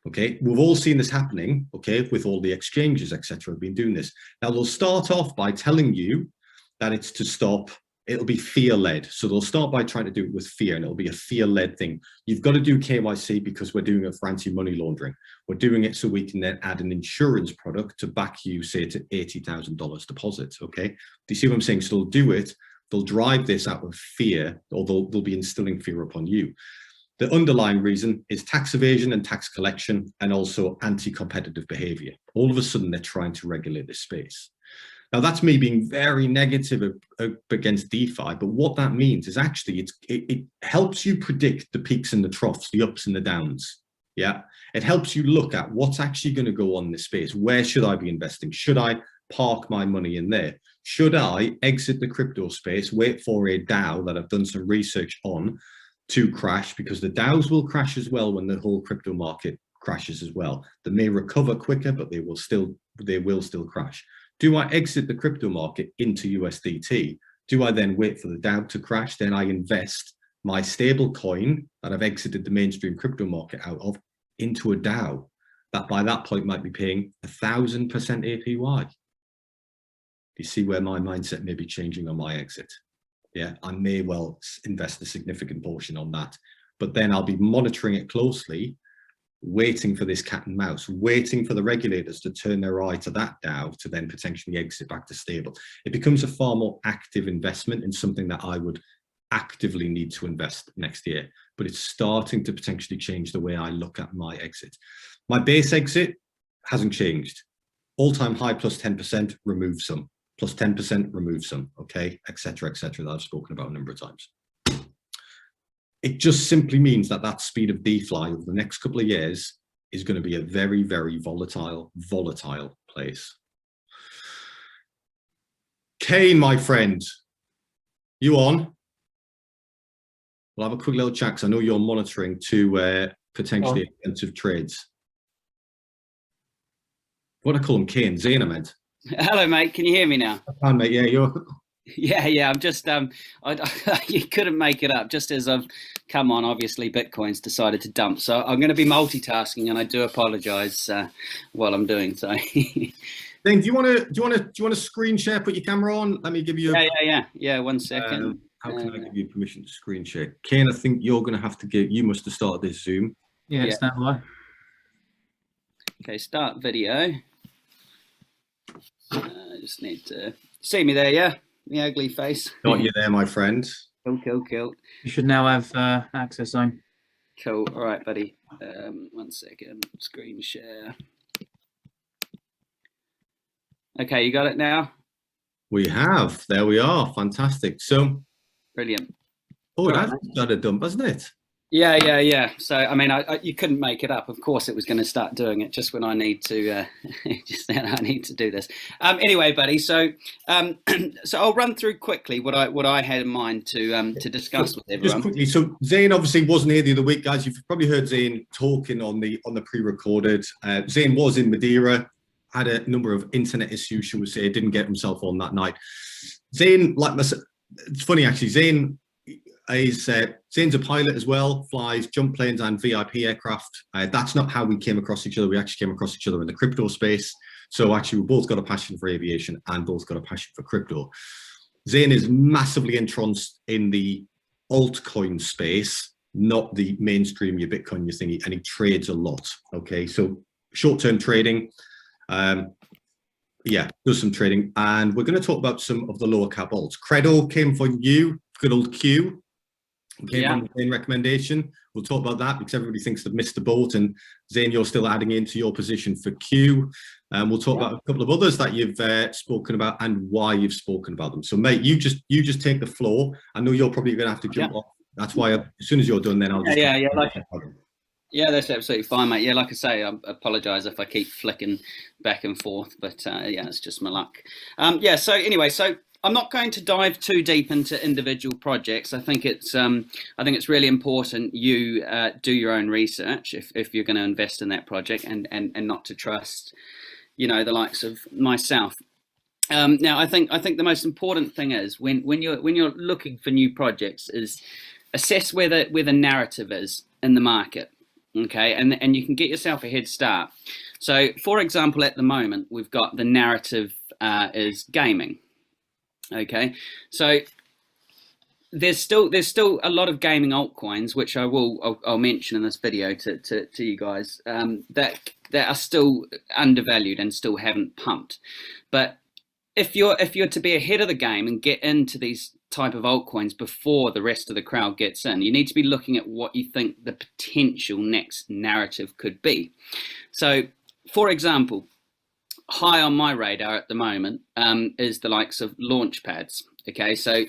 Okay, we've all seen this happening, okay, with all the exchanges, etc. have been doing this. Now they'll start off by telling you that it's to stop, it'll be fear-led. So they'll start by trying to do it with fear, and it'll be a fear-led thing. You've got to do KYC because we're doing it for anti-money laundering. We're doing it so we can then add an insurance product to back you, say, to $80,000 deposit, okay? Do you see what I'm saying? So they'll do it, they'll drive this out of fear, or they'll be instilling fear upon you. The underlying reason is tax evasion and tax collection, and also anti-competitive behavior. All of a sudden, they're trying to regulate this space. Now, that's me being very negative against DeFi, but what that means is actually it helps you predict the peaks and the troughs, the ups and the downs. Yeah, it helps you look at what's actually going to go on in this space. Where should I be investing? Should I park my money in there? Should I exit the crypto space, wait for a DAO that I've done some research on to crash, because the DAOs will crash as well when the whole crypto market crashes as well. They may recover quicker, but they will still crash. Do I exit the crypto market into USDT? Do I then wait for the DAO to crash? Then I invest my stable coin that I've exited the mainstream crypto market out of into a DAO that by that point might be paying 1,000% APY. Do you see where my mindset may be changing on my exit? Yeah, I may well invest a significant portion on that, but then I'll be monitoring it closely, waiting for this cat and mouse, waiting for the regulators to turn their eye to that DAO to then potentially exit back to stable. It becomes a far more active investment in something that I would actively need to invest next year, but it's starting to potentially change the way I look at my exit. My base exit hasn't changed. All-time high plus 10%, remove some. Plus 10%, remove some, okay, etc., etc. that I've spoken about a number of times. It just simply means that that speed of DeFi over the next couple of years is going to be a very, very volatile place. Kane, my friend, you on? We'll have a quick little chat, because I know you're monitoring 2 potentially expensive trades. What I call him, Kane, Zane, I meant. Hello, mate. Can you hear me now? I can, mate. Yeah, you're. Yeah. I'm just you couldn't make it up. Just as I've come on, obviously Bitcoin's decided to dump, so I'm going to be multitasking, and I do apologise while I'm doing so. Then do you want to screen share? Put your camera on. Let me give you. Yeah. 1 second. How can I give you permission to screen share? Kane, I think you're going to have to give. You must have started this Zoom. Yeah, it's now live. Okay, start video. I just need to see me there, yeah? The ugly face. Got you there, my friend. Cool. You should now have access zone. Cool. All right, buddy. 1 second. Screen share. Okay, you got it now? We have. There we are. Fantastic. So. Brilliant. Oh, it has started dump, hasn't it? Yeah. So, I mean, you couldn't make it up. Of course, it was going to start doing it just when I need to. Just then, I need to do this. Anyway, buddy. So, so I'll run through quickly what I had in mind to discuss with everyone. Just quickly. So, Zane obviously wasn't here the other week, guys. You've probably heard Zane talking on the pre-recorded. Zane was in Madeira, had a number of internet issues, shall we say, didn't get himself on that night. Zane, like myself, it's funny actually. Zane's a pilot as well, flies jump planes and VIP aircraft. That's not how we came across each other. We actually came across each other in the crypto space. So actually, we both got a passion for aviation and both got a passion for crypto. Zane is massively entranced in the altcoin space, not the mainstream, your Bitcoin, your thingy, and he trades a lot. Okay, so short-term trading, yeah, does some trading, and we're going to talk about some of the lower cap alts. Credo came from you, good old Q. Came from the main recommendation. We'll talk about that because everybody thinks they've missed the boat, and Zane, you're still adding into your position for Q. We'll talk about a couple of others that you've spoken about and why you've spoken about them. So, mate, you just take the floor. I know you're probably going to have to jump off. That's why as soon as you're done, then I'll just yeah, that's absolutely fine, mate. Yeah, like I say, I apologise if I keep flicking back and forth, but yeah, it's just my luck. Yeah. So anyway, I'm not going to dive too deep into individual projects. I think it's really important you do your own research if you're going to invest in that project, and not to trust, the likes of myself. Now, I think the most important thing is when you're looking for new projects is assess where the narrative is in the market. Okay, and you can get yourself a head start. So, for example, at the moment we've got the narrative is gaming. Okay, so there's still a lot of gaming altcoins, which I'll mention in this video to you guys, that are still undervalued and still haven't pumped. But if you're to be ahead of the game and get into these type of altcoins before the rest of the crowd gets in, you need to be looking at what you think the potential next narrative could be. So, for example, high on my radar at the moment is the likes of launch pads. Okay, so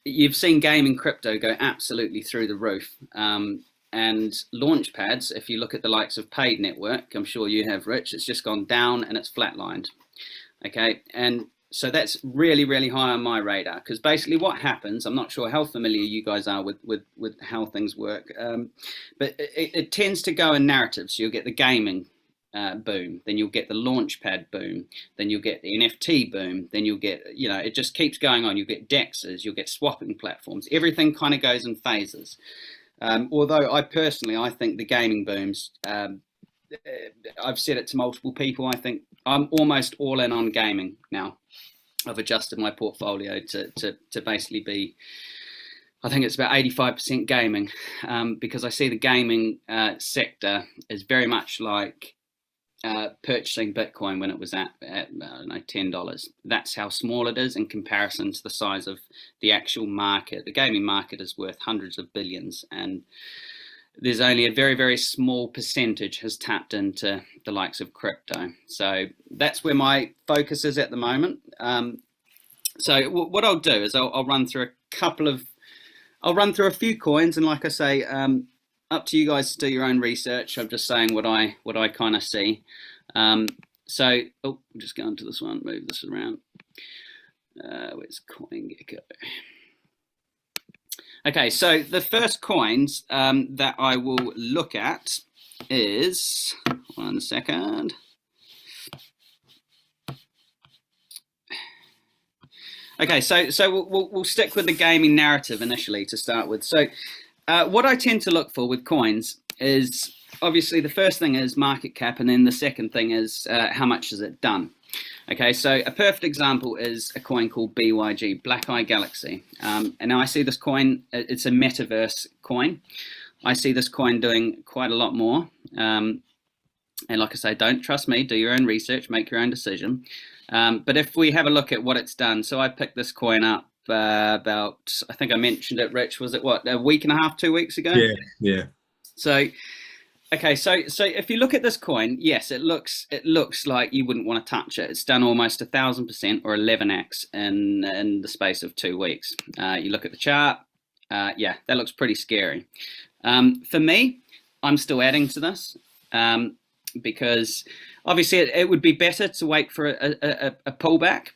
you've seen gaming crypto go absolutely through the roof. And launch pads, if you look at the likes of Paid Network, I'm sure you have, Rich, it's just gone down and it's flatlined. Okay, and so that's really, really high on my radar, because basically what happens, I'm not sure how familiar you guys are with how things work, but it tends to go in narratives. So you'll get the gaming boom, then you'll get the launchpad boom, then you'll get the NFT boom, then you'll get, it just keeps going on. You'll get DEXs, you'll get swapping platforms. Everything kind of goes in phases. Although I think the gaming booms, I've said it to multiple people, I think I'm almost all in on gaming now. I've adjusted my portfolio to basically be, I think it's about 85% gaming, because I see the gaming sector is very much like purchasing Bitcoin when it was at I don't know, $10. That's how small it is in comparison to the size of the actual market. The gaming market is worth hundreds of billions, and there's only a very, very small percentage has tapped into the likes of crypto. So that's where my focus is at the moment. So what I'll do is I'll run through a few coins, and like I say, up to you guys to do your own research. I'm just saying what I kind of see. So I'm just going to this one, move this around. Where's CoinGecko? Okay, so the first coins that I will look at is, one second. Okay, so we'll stick with the gaming narrative initially to start with. So what I tend to look for with coins is, obviously the first thing is market cap, and then the second thing is how much has it done. Okay, so a perfect example is a coin called BYG, Black Eye Galaxy. And now I see this coin, it's a metaverse coin. I see this coin doing quite a lot more. And like I say, don't trust me, do your own research, make your own decision. But if we have a look at what it's done, so I picked this coin up about, I think I mentioned it, Rich, was it what, a week and a half, 2 weeks ago? Yeah. So, okay, so if you look at this coin, yes, it looks like you wouldn't want to touch it. It's done almost 1,000% or 11x in the space of 2 weeks. You look at the chart, yeah, that looks pretty scary. For me, I'm still adding to this because obviously it would be better to wait for a pullback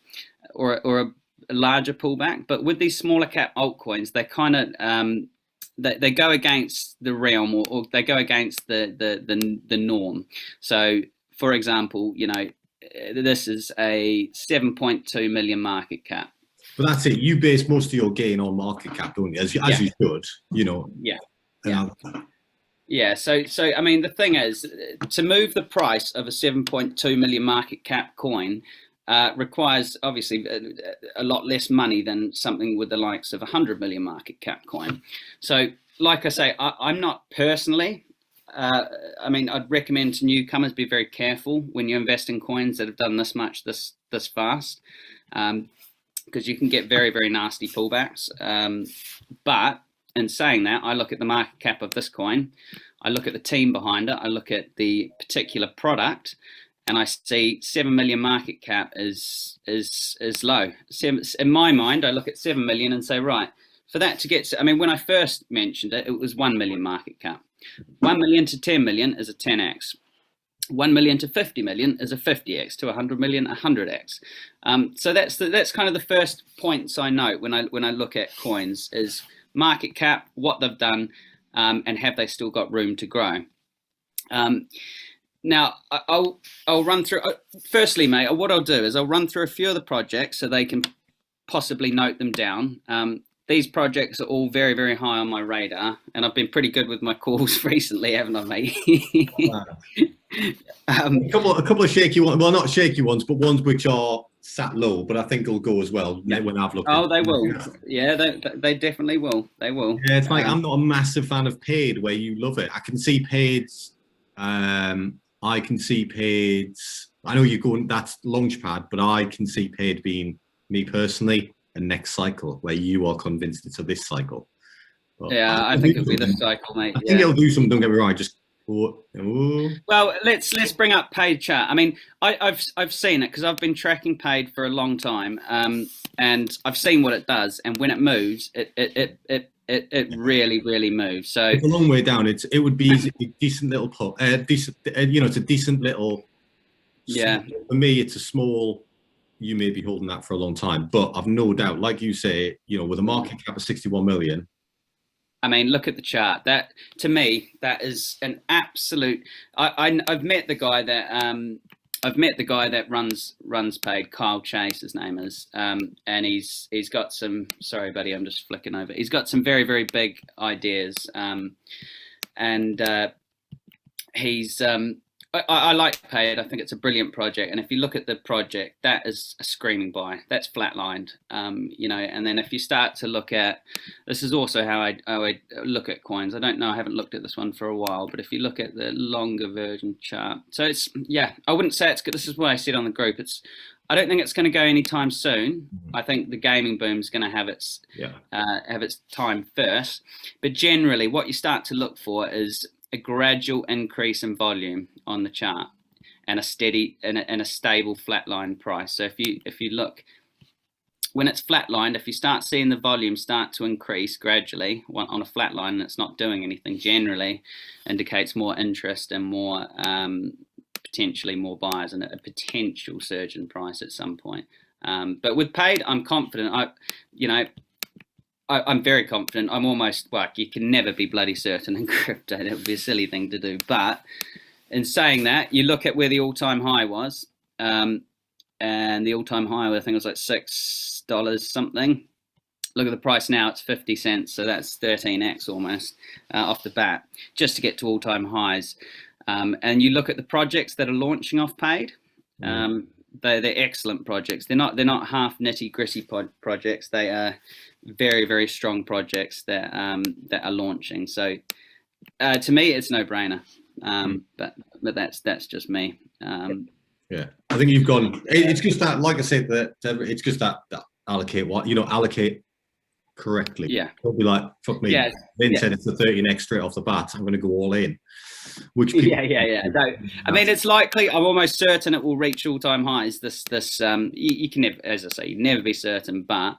or a larger pullback. But with these smaller cap altcoins, they kind of they go against the realm, or they go against the norm. So, for example, this is a 7.2 million market cap. But that's it. You base most of your gain on market cap, don't you? As you should, Yeah. So I mean, the thing is, to move the price of a 7.2 million market cap coin requires obviously a lot less money than something with the likes of 100 million market cap coin. So like I say, I'm not personally. I mean, I'd recommend to newcomers be very careful when you invest in coins that have done this much this fast, because you can get very, very nasty pullbacks. But in saying that, I look at the market cap of this coin, I look at the team behind it, I look at the particular product, and I see 7 million market cap is low. In my mind, I look at 7 million and say, right, for that to get, I mean, when I first mentioned it, it was 1 million market cap. 1 million to 10 million is a 10x. 1 million to 50 million is a 50x. To 100 million, 100x. So that's kind of the first points I note when I look at coins is market cap, what they've done, and have they still got room to grow. Now I'll run through. Firstly, mate, what I'll do is I'll run through a few of the projects so they can possibly note them down. These projects are all very, very high on my radar, and I've been pretty good with my calls recently, haven't I, mate? A couple of shaky ones. Well, not shaky ones, but ones which are sat low. But I think it'll go as well when I've looked. Oh, they will. Yeah, they definitely will. They will. Yeah, it's like I'm not a massive fan of paid where you love it. I can see paids. I can see paids. I know you're going. That's Launchpad, but I can see paid being me personally. A next cycle where you are convinced it's a this cycle. But yeah, I think it'll be this cycle, mate. I think it'll do something. Don't get me wrong. Just well, let's bring up paid chart. I mean, I've seen it because I've been tracking paid for a long time, and I've seen what it does. And when it moves, it really moves. So it's a long way down. It would be a decent little put. Decent, it's a decent little. Yeah. For me, it's a small. You may be holding that for a long time, but I've no doubt, like you say, with a market cap of 61 million. I mean, look at the chart. That to me, that is an absolute. I've met the guy that runs paid. Kyle Chase, his name is, and he's got some. Sorry, buddy, I'm just flicking over. He's got some very, very big ideas, and he's. I like paid. I think it's a brilliant project, and if you look at the project, that is a screaming buy. That's flatlined, and then if you start to look at, this is also how I look at coins. I don't know, I haven't looked at this one for a while, but if you look at the longer version chart, so it's, yeah, I wouldn't say it's good. This is what I said on the group. I don't think it's going to go anytime soon. I think the gaming boom is going to have its time first, but generally what you start to look for is a gradual increase in volume on the chart and a steady and a stable flatline price. So if you look when it's flatlined, if you start seeing the volume start to increase gradually on a flat line and it's not doing anything, generally indicates more interest and more potentially more buyers and a potential surge in price at some point. But with paid, I'm confident. I'm very confident. I'm almost, well, you can never be bloody certain in crypto. That would be a silly thing to do. But in saying that, you look at where the all-time high was, and the all-time high, I think it was like $6 something. Look at the price now, it's 50 cents. So that's 13x almost off the bat, just to get to all-time highs. And you look at the projects that are launching off paid. They're excellent projects. They're not half nitty-gritty projects. They are very, very strong projects that are launching. So to me, it's no brainer. But that's just me. Yeah, I think you've gone. It's just that, like I said, that it's just that allocate correctly. Yeah, don't be like, fuck me. Yeah, Then said it's the 13x straight off the bat. I'm going to go all in. Which yeah. No, I mean, it's likely. I'm almost certain it will reach all-time highs. You can never, as I say, you never be certain, but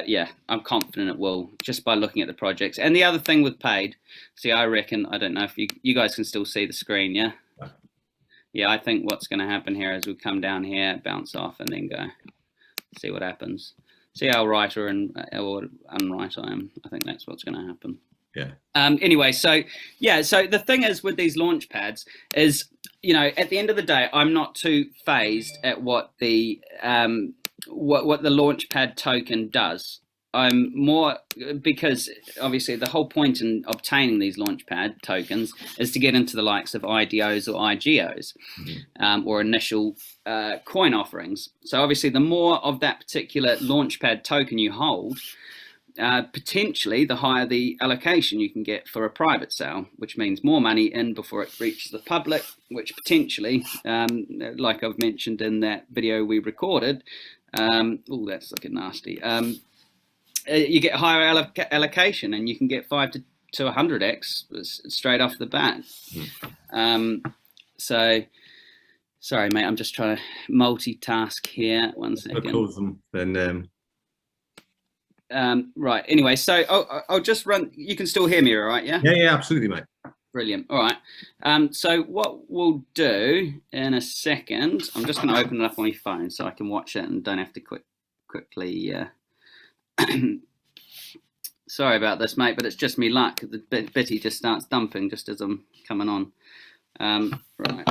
yeah, I'm confident it will, just by looking at the projects. And the other thing with paid, see, I reckon, I don't know if you guys can still see the screen, yeah? Yeah, I think what's going to happen here is we come down here, bounce off, and then go. See what happens. See how right or unright I am. I think that's what's going to happen. Yeah. Anyway, so the thing is with these launch pads is, at the end of the day, I'm not too phased at what the Launchpad token does. I'm more, because obviously the whole point in obtaining these Launchpad tokens is to get into the likes of IDOs or IGOs, or initial coin offerings. So obviously the more of that particular Launchpad token you hold, potentially the higher the allocation you can get for a private sale, which means more money in before it reaches the public, which potentially, like I've mentioned in that video we recorded, oh, that's looking nasty. You get higher allocation, and you can get 5 to 100x straight off the bat. So, sorry, mate, I'm just trying to multitask here. 1 second. Right. Anyway, so I'll just run. You can still hear me, all right? Yeah. Yeah, absolutely, mate. Brilliant. All right. So what we'll do in a second, I'm just going to open it up on my phone so I can watch it and don't have to quickly. Sorry about this, mate, but it's just me luck. The bitty just starts dumping just as I'm coming on. Right.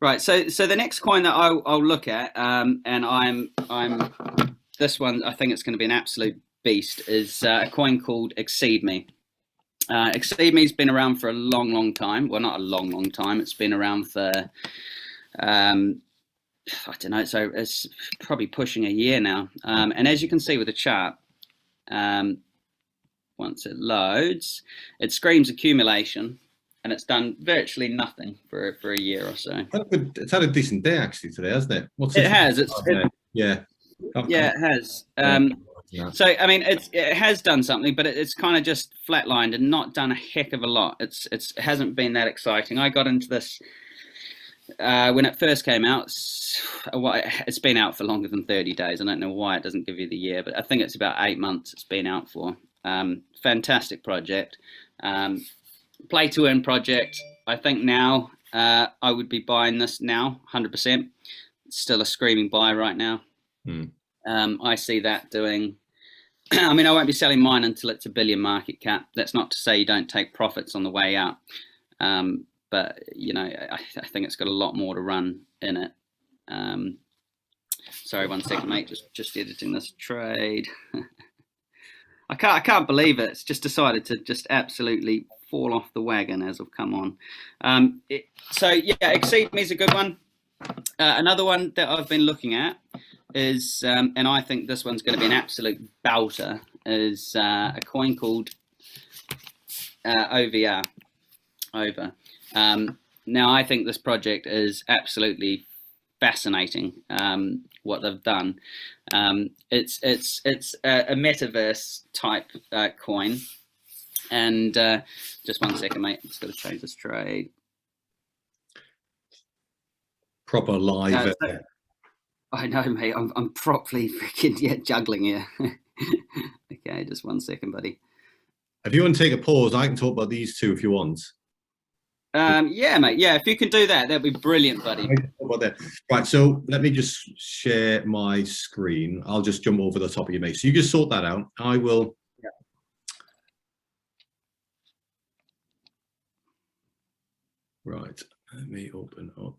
Right, so the next coin that I'll look at, and I'm this one, I think it's going to be an absolute beast, is a coin called Exceed Me. Exceed Me's been around for a long time. Well, not a long time. It's been around for I don't know. So it's probably pushing a year now. And as you can see with the chart, once it loads, it screams accumulation. And it's done virtually nothing for a year or so. It's had a decent day actually today, hasn't it? It has. Yeah. Yeah, it has. So I mean, it has done something, but it's kind of just flatlined and not done a heck of a lot. It hasn't been that exciting. I got into this when it first came out. It's been out for longer than 30 days. I don't know why it doesn't give you the year, but I think it's about 8 months it's been out for. Fantastic project. Play to earn project. I think now I would be buying this now 100%. It's still a screaming buy right now. I see that doing. I mean, I won't be selling mine until it's $1 billion market cap. That's not to say you don't take profits on the way out, but you know, I think it's got a lot more to run in it. Sorry, 1 second, mate. Just editing this trade. I can't believe it. It's just decided to just absolutely fall off the wagon as I've come on. So yeah, Exceed Me is a good one. Another one that I've been looking at is, and I think this one's going to be an absolute belter, is a coin called OVR. Now I think this project is absolutely fascinating. What they've done. It's a metaverse type coin. And just 1 second, mate. I'm just going to change this trade. Proper live. I know, mate. I'm properly freaking juggling here. Okay, just 1 second, buddy. If you want to take a pause, I can talk about these two if you want. Yeah, mate. Yeah, if you can do that, that'd be brilliant, buddy. Right, so let me just share my screen. I'll just jump over the top of you, mate. So you just sort that out. I will. Right, let me open up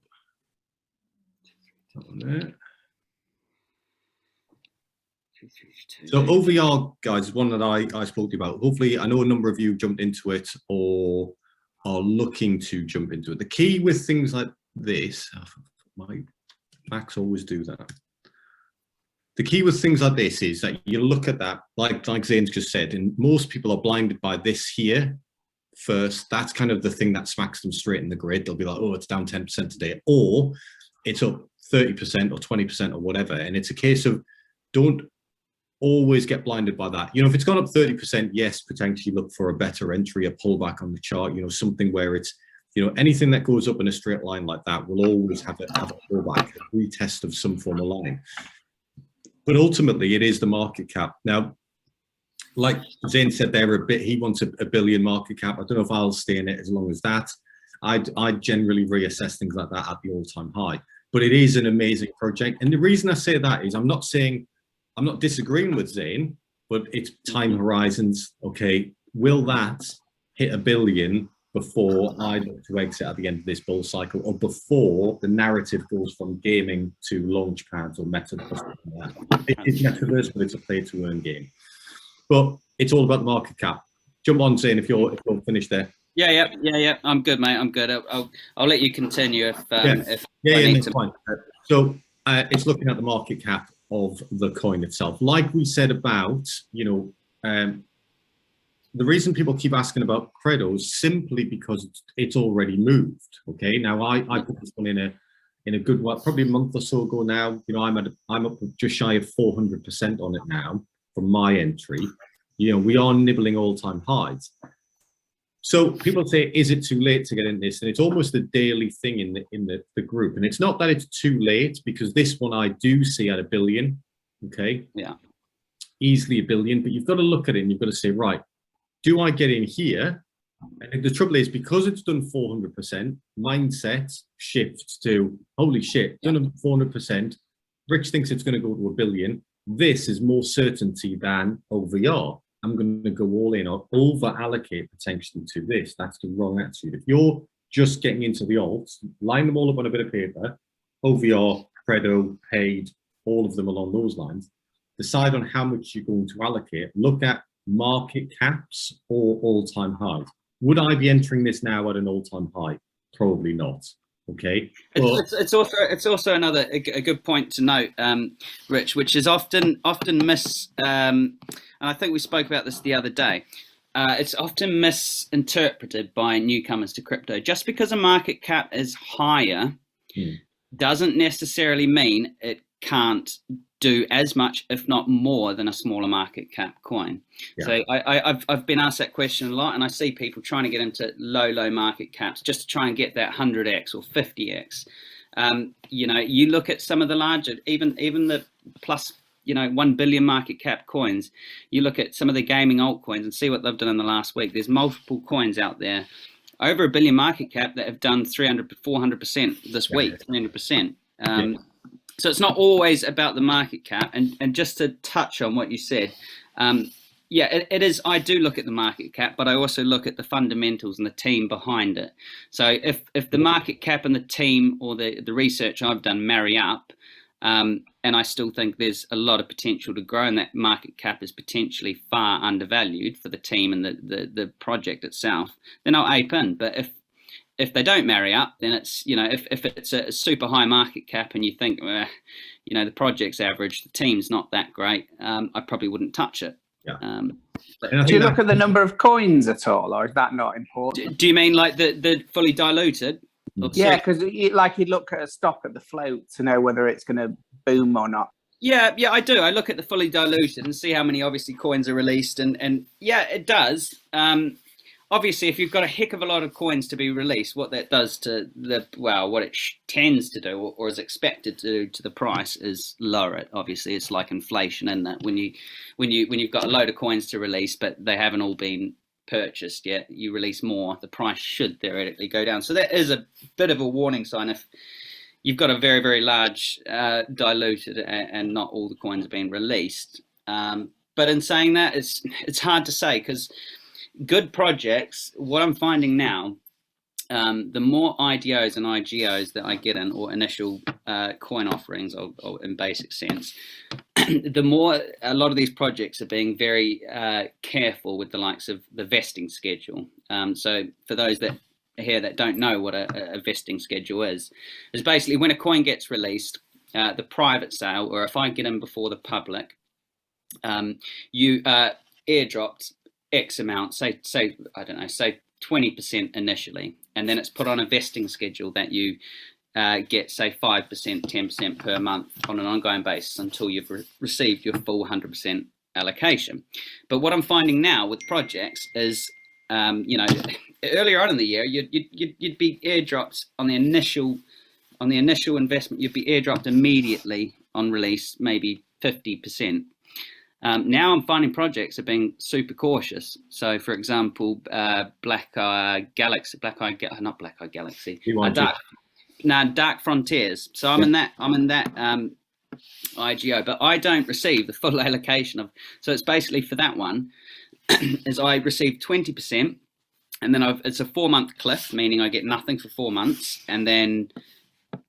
that one there. So OVR, guys, is one that I spoke to you about. Hopefully, I know a number of you jumped into it or are looking to jump into it. The key with things like this, my Macs always do that. The key with things like this is that you look at that, like Zane's just said, and most people are blinded by this here. First, that's kind of the thing that smacks them straight in the grid. They'll be like, oh, it's down 10% today, or it's up 30% or 20% or whatever. And it's a case of don't always get blinded by that. You know, if it's gone up 30%, yes, potentially look for a better entry, a pullback on the chart, you know, something where it's, you know, anything that goes up in a straight line like that will always have a pullback, a retest of some form of line. But ultimately, it is the market cap. Now, like Zane said there, he wants a billion market cap. I don't know if I'll stay in it as long as that. I'd generally reassess things like that at the all-time high. But it is an amazing project. And the reason I say that is I'm not disagreeing with Zane, but it's time horizons. Okay, will that hit $1 billion before I look to exit at the end of this bull cycle, or before the narrative goes from gaming to launch pads or metaverse? It is metaverse, but it's a play-to-earn game. But it's all about the market cap. Jump on, Zane, if you're finished there. Yeah. I'm good, mate. I'm good. I'll let you continue if if yeah, I yeah, need that's to. fine. So it's looking at the market cap of the coin itself. Like we said about, the reason people keep asking about Credo is simply because it's already moved. Okay, now I put this one in a good while, probably a month or so ago now. I'm up just shy of 400% on it now from my entry. We are nibbling all-time highs. So people say, is it too late to get in this? And it's almost a daily thing in the group. And it's not that it's too late, because this one I do see at $1 billion. Okay. Yeah. Easily $1 billion, but you've got to look at it and you've got to say, right, do I get in here? And the trouble is, because it's done 400%, mindset shifts to, holy shit, done 400%. Rich thinks it's going to go to $1 billion. This is more certainty than OVR. I'm going to go all in or over allocate potentially to this. That's the wrong attitude. If you're just getting into the alts, line them all up on a bit of paper, OVR, Credo, paid, all of them along those lines. Decide on how much you're going to allocate. Look at market caps or all-time highs. Would I be entering this now at an all-time high? Probably not. Okay. It's also another a good point to note, Rich, which is often and I think we spoke about this the other day. It's often misinterpreted by newcomers to crypto. Just because a market cap is higher doesn't necessarily mean it can't do as much, if not more, than a smaller market cap coin. Yeah. So I've been asked that question a lot, and I see people trying to get into low market caps just to try and get that 100x or 50x. You look at some of the larger, even the plus 1 billion market cap coins. You look at some of the gaming altcoins and see what they've done in the last week. There's multiple coins out there over $1 billion market cap that have done 300-400% this week, 300%. So it's not always about the market cap. And just to touch on what you said, it is. I do look at the market cap, but I also look at the fundamentals and the team behind it. So if the market cap and the team or the research I've done marry up, and I still think there's a lot of potential to grow, and that market cap is potentially far undervalued for the team and the project itself, then I'll ape in. But if they don't marry up, then it's, if it's a super high market cap and you think, the project's average, the team's not that great, I probably wouldn't touch it. Yeah. Do you look at the number of coins at all, or is that not important? Do you mean like the fully diluted? Yeah, because you look at a stock at the float to know whether it's going to boom or not. Yeah, I do. I look at the fully diluted and see how many obviously coins are released, and yeah, it does. Obviously, if you've got a heck of a lot of coins to be released, what that does to what it tends to do, or is expected to do to the price, is lower it. Obviously, it's like inflation, isn't it? When you've got a load of coins to release, but they haven't all been purchased yet, you release more, the price should theoretically go down. So that is a bit of a warning sign if you've got a very, very large diluted and not all the coins are being released. But in saying that, it's hard to say, because good projects, what I'm finding now, the more IDOs and IGOs that I get in, or initial coin offerings, or in basic sense, the more a lot of these projects are being very careful with the likes of the vesting schedule. So for those that don't know what a vesting schedule is basically when a coin gets released, the private sale, or if I get in before the public, you airdropped X amount, say I don't know, say 20% initially, and then it's put on a vesting schedule that you get, say, 5%, 10% per month on an ongoing basis until you've received your full 100% allocation. But what I'm finding now with projects is, earlier on in the year, you'd be airdropped on the initial investment. You'd be airdropped immediately on release, maybe 50%. Now I'm finding projects are being super cautious. So, for example, Dark Frontiers. So I'm in that IGO, but I don't receive the full allocation of. So it's basically for that one, is I receive 20%, and then it's a 4-month cliff, meaning I get nothing for 4 months, and then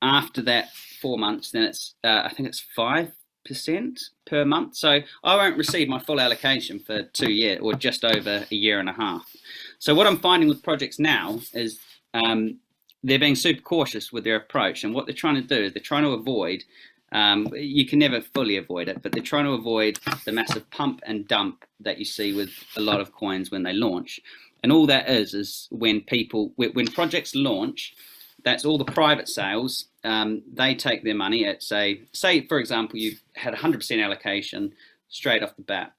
after that 4 months, then it's I think it's 5 per month. So I won't receive my full allocation for 2 years or just over a year and a half. So what I'm finding with projects now is they're being super cautious with their approach, and what they're trying to do is they're trying to avoid, you can never fully avoid it, but they're trying to avoid the massive pump and dump that you see with a lot of coins when they launch. And all that is when projects launch, that's all the private sales. They take their money at, say for example, you've had 100% allocation straight off the bat.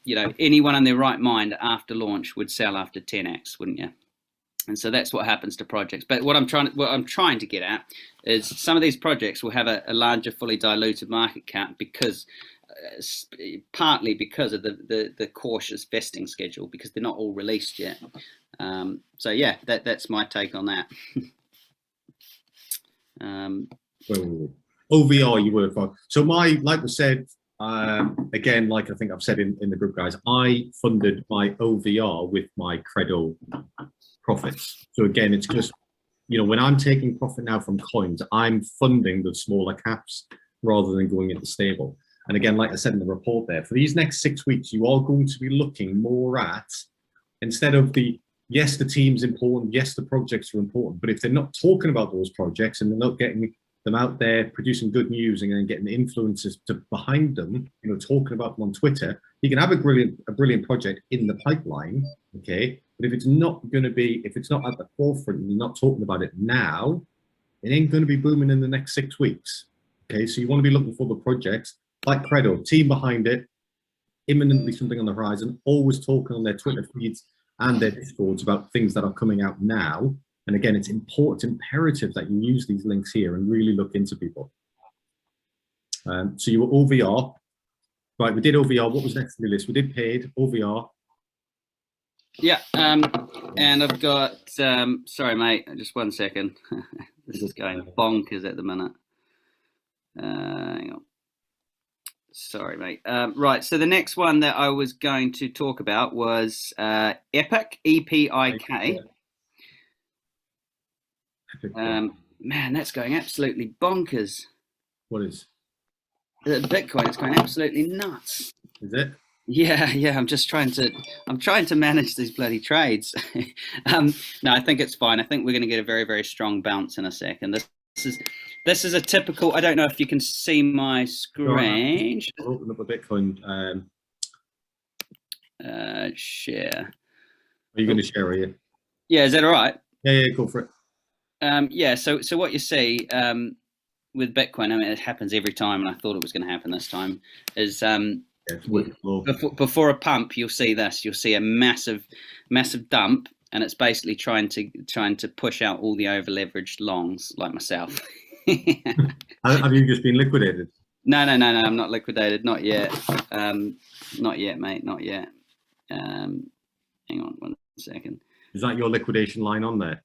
You know, anyone in their right mind after launch would sell after 10x, wouldn't you? And so that's what happens to projects. But what I'm trying to get at is some of these projects will have a larger, fully diluted market cap because, partly because of the cautious vesting schedule, because they're not all released yet. So yeah, that's my take on that. OVR you work on. So like we said, again, like I think I've said in the group, guys, I funded my OVR with my Credo profits. So again, it's just, you know, when I'm taking profit now from coins, I'm funding the smaller caps rather than going into stable. And again, like I said in the report there, for these next 6 weeks, you are going to be looking more at, instead of yes, the team's important, yes, the projects are important, but if they're not talking about those projects and they're not getting them out there producing good news and then getting the influencers behind them, you know, talking about them on Twitter, you can have a brilliant project in the pipeline, okay? But if it's not at the forefront and you're not talking about it now, it ain't going to be booming in the next 6 weeks, okay? So you want to be looking for the projects like Credo, team behind it, imminently something on the horizon, always talking on their Twitter feeds and their Discords about things that are coming out now. And again, it's imperative that you use these links here and really look into people. So you were OVR. Right, we did OVR. What was next on the list? We did paid, OVR. Yeah, and I've got, sorry, mate, just 1 second. This is going bonkers at the minute. Hang on. Sorry, mate. Right, so the next one that I was going to talk about was Epic, EPIK. Man, that's going absolutely bonkers. What is? The Bitcoin is going absolutely nuts. Is it? Yeah. I'm trying to manage these bloody trades. No, I think it's fine. I think we're going to get a very, very strong bounce in a second. This is a typical. I don't know if you can see my screen. I'll open up a Bitcoin share. Are you going to share? Are you? Yeah, is that all right? Yeah, go for it. Yeah. So what you see with Bitcoin, I mean, it happens every time, and I thought it was going to happen this time. Is before a pump, you'll see this. You'll see a massive dump, and it's basically trying to push out all the over leveraged longs like myself. Have you just been liquidated? No, I'm not liquidated, not yet. Not yet, mate, not yet. Hang on 1 second. Is that your liquidation line on there?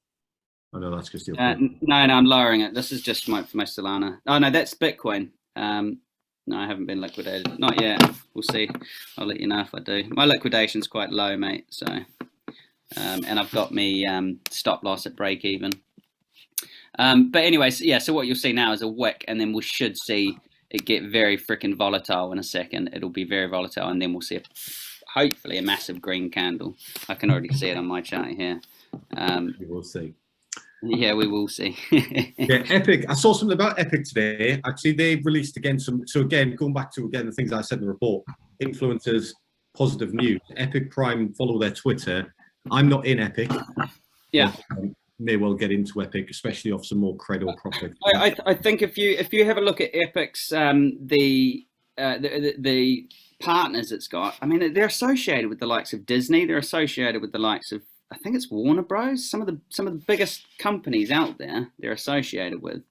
Oh no, that's just your no, I'm lowering it. This is just for my Solana. Oh no, that's Bitcoin. No, I haven't been liquidated, not yet. We'll see. I'll let you know if I do. My liquidation's quite low, mate, so and I've got me stop loss at break even. But anyway, so what you'll see now is a wick, and then we should see it get very freaking volatile in a second. It'll be very volatile, and then we'll see hopefully a massive green candle. I can already see it on my chart here. We will see. Yeah, we will see. Yeah, Epic. I saw something about Epic today. Actually, they've released again so again, going back to the things I said in the report, influencers, positive news. Epic Prime, follow their Twitter. I'm not in Epic. Yeah. May well get into Epic, especially off some more Credo profit. I think if you have a look at Epic's the partners it's got, I mean, they're associated with the likes of Disney. They're associated with the likes of, I think it's Warner Bros. Some of the biggest companies out there they're associated with.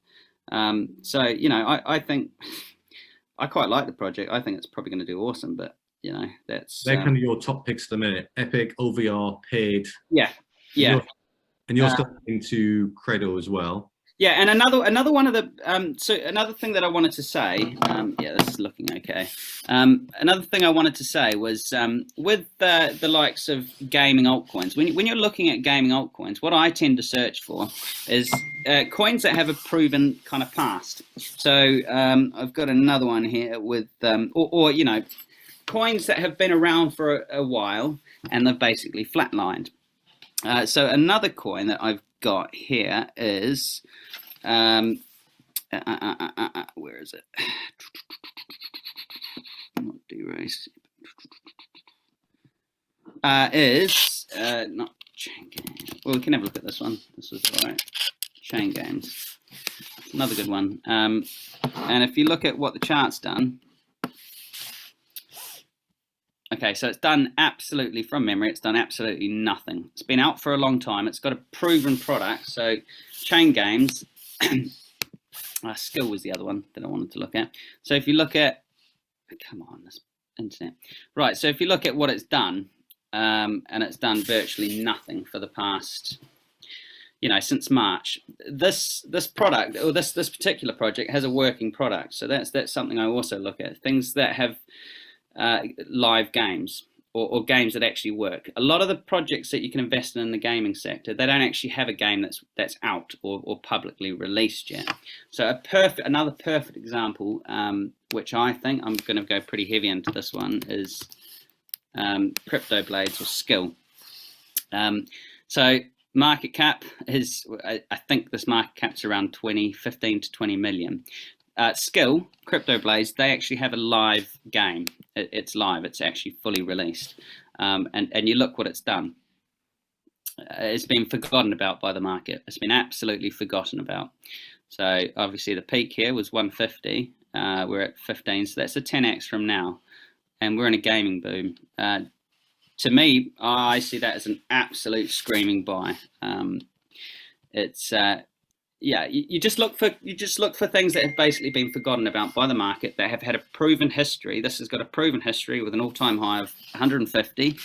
So you know, I think I quite like the project. I think it's probably going to do awesome. But you know, they're kind of your top picks at the minute. Epic, OVR, paid. Yeah. And you're still into Credo as well. Yeah, and another one of the so another thing that I wanted to say, yeah, this is looking okay. Another thing I wanted to say was with the likes of gaming altcoins. When you're looking at gaming altcoins, what I tend to search for is coins that have a proven kind of past. So I've got another one here with or you know, coins that have been around for a while and they've basically flatlined. So another coin that I've got here is where is it? Not derace. Is not chain games. Well, we can have a look at this one. This is all right. Chain games. Another good one. And if you look at what the chart's done. Okay, so it's done absolutely, from memory, it's done absolutely nothing. It's been out for a long time. It's got a proven product. So chain games, skill was the other one that I wanted to look at. So if you look at, come on, this internet. Right, so if you look at what it's done, and it's done virtually nothing for the past, you know, since March. This product, or this particular project has a working product. So that's something I also look at. Things that have live games or games that actually work. A lot of the projects that you can invest in the gaming sector, they don't actually have a game that's out or publicly released yet. So another perfect example, which I think I'm going to go pretty heavy into this one, is Crypto Blades or Skill. So market cap is, I think this market cap's around 15 to 20 million. Skill, Crypto Blades, they actually have a live game. It's live. It's actually fully released. And you look what it's done. It's been forgotten about by the market. It's been absolutely forgotten about. So obviously the peak here was 150. We're at 15, so that's a 10x from now. And we're in a gaming boom. To me, I see that as an absolute screaming buy. Yeah, you just look for things that have basically been forgotten about by the market, that have had a proven history. This has got a proven history with an all-time high of 150.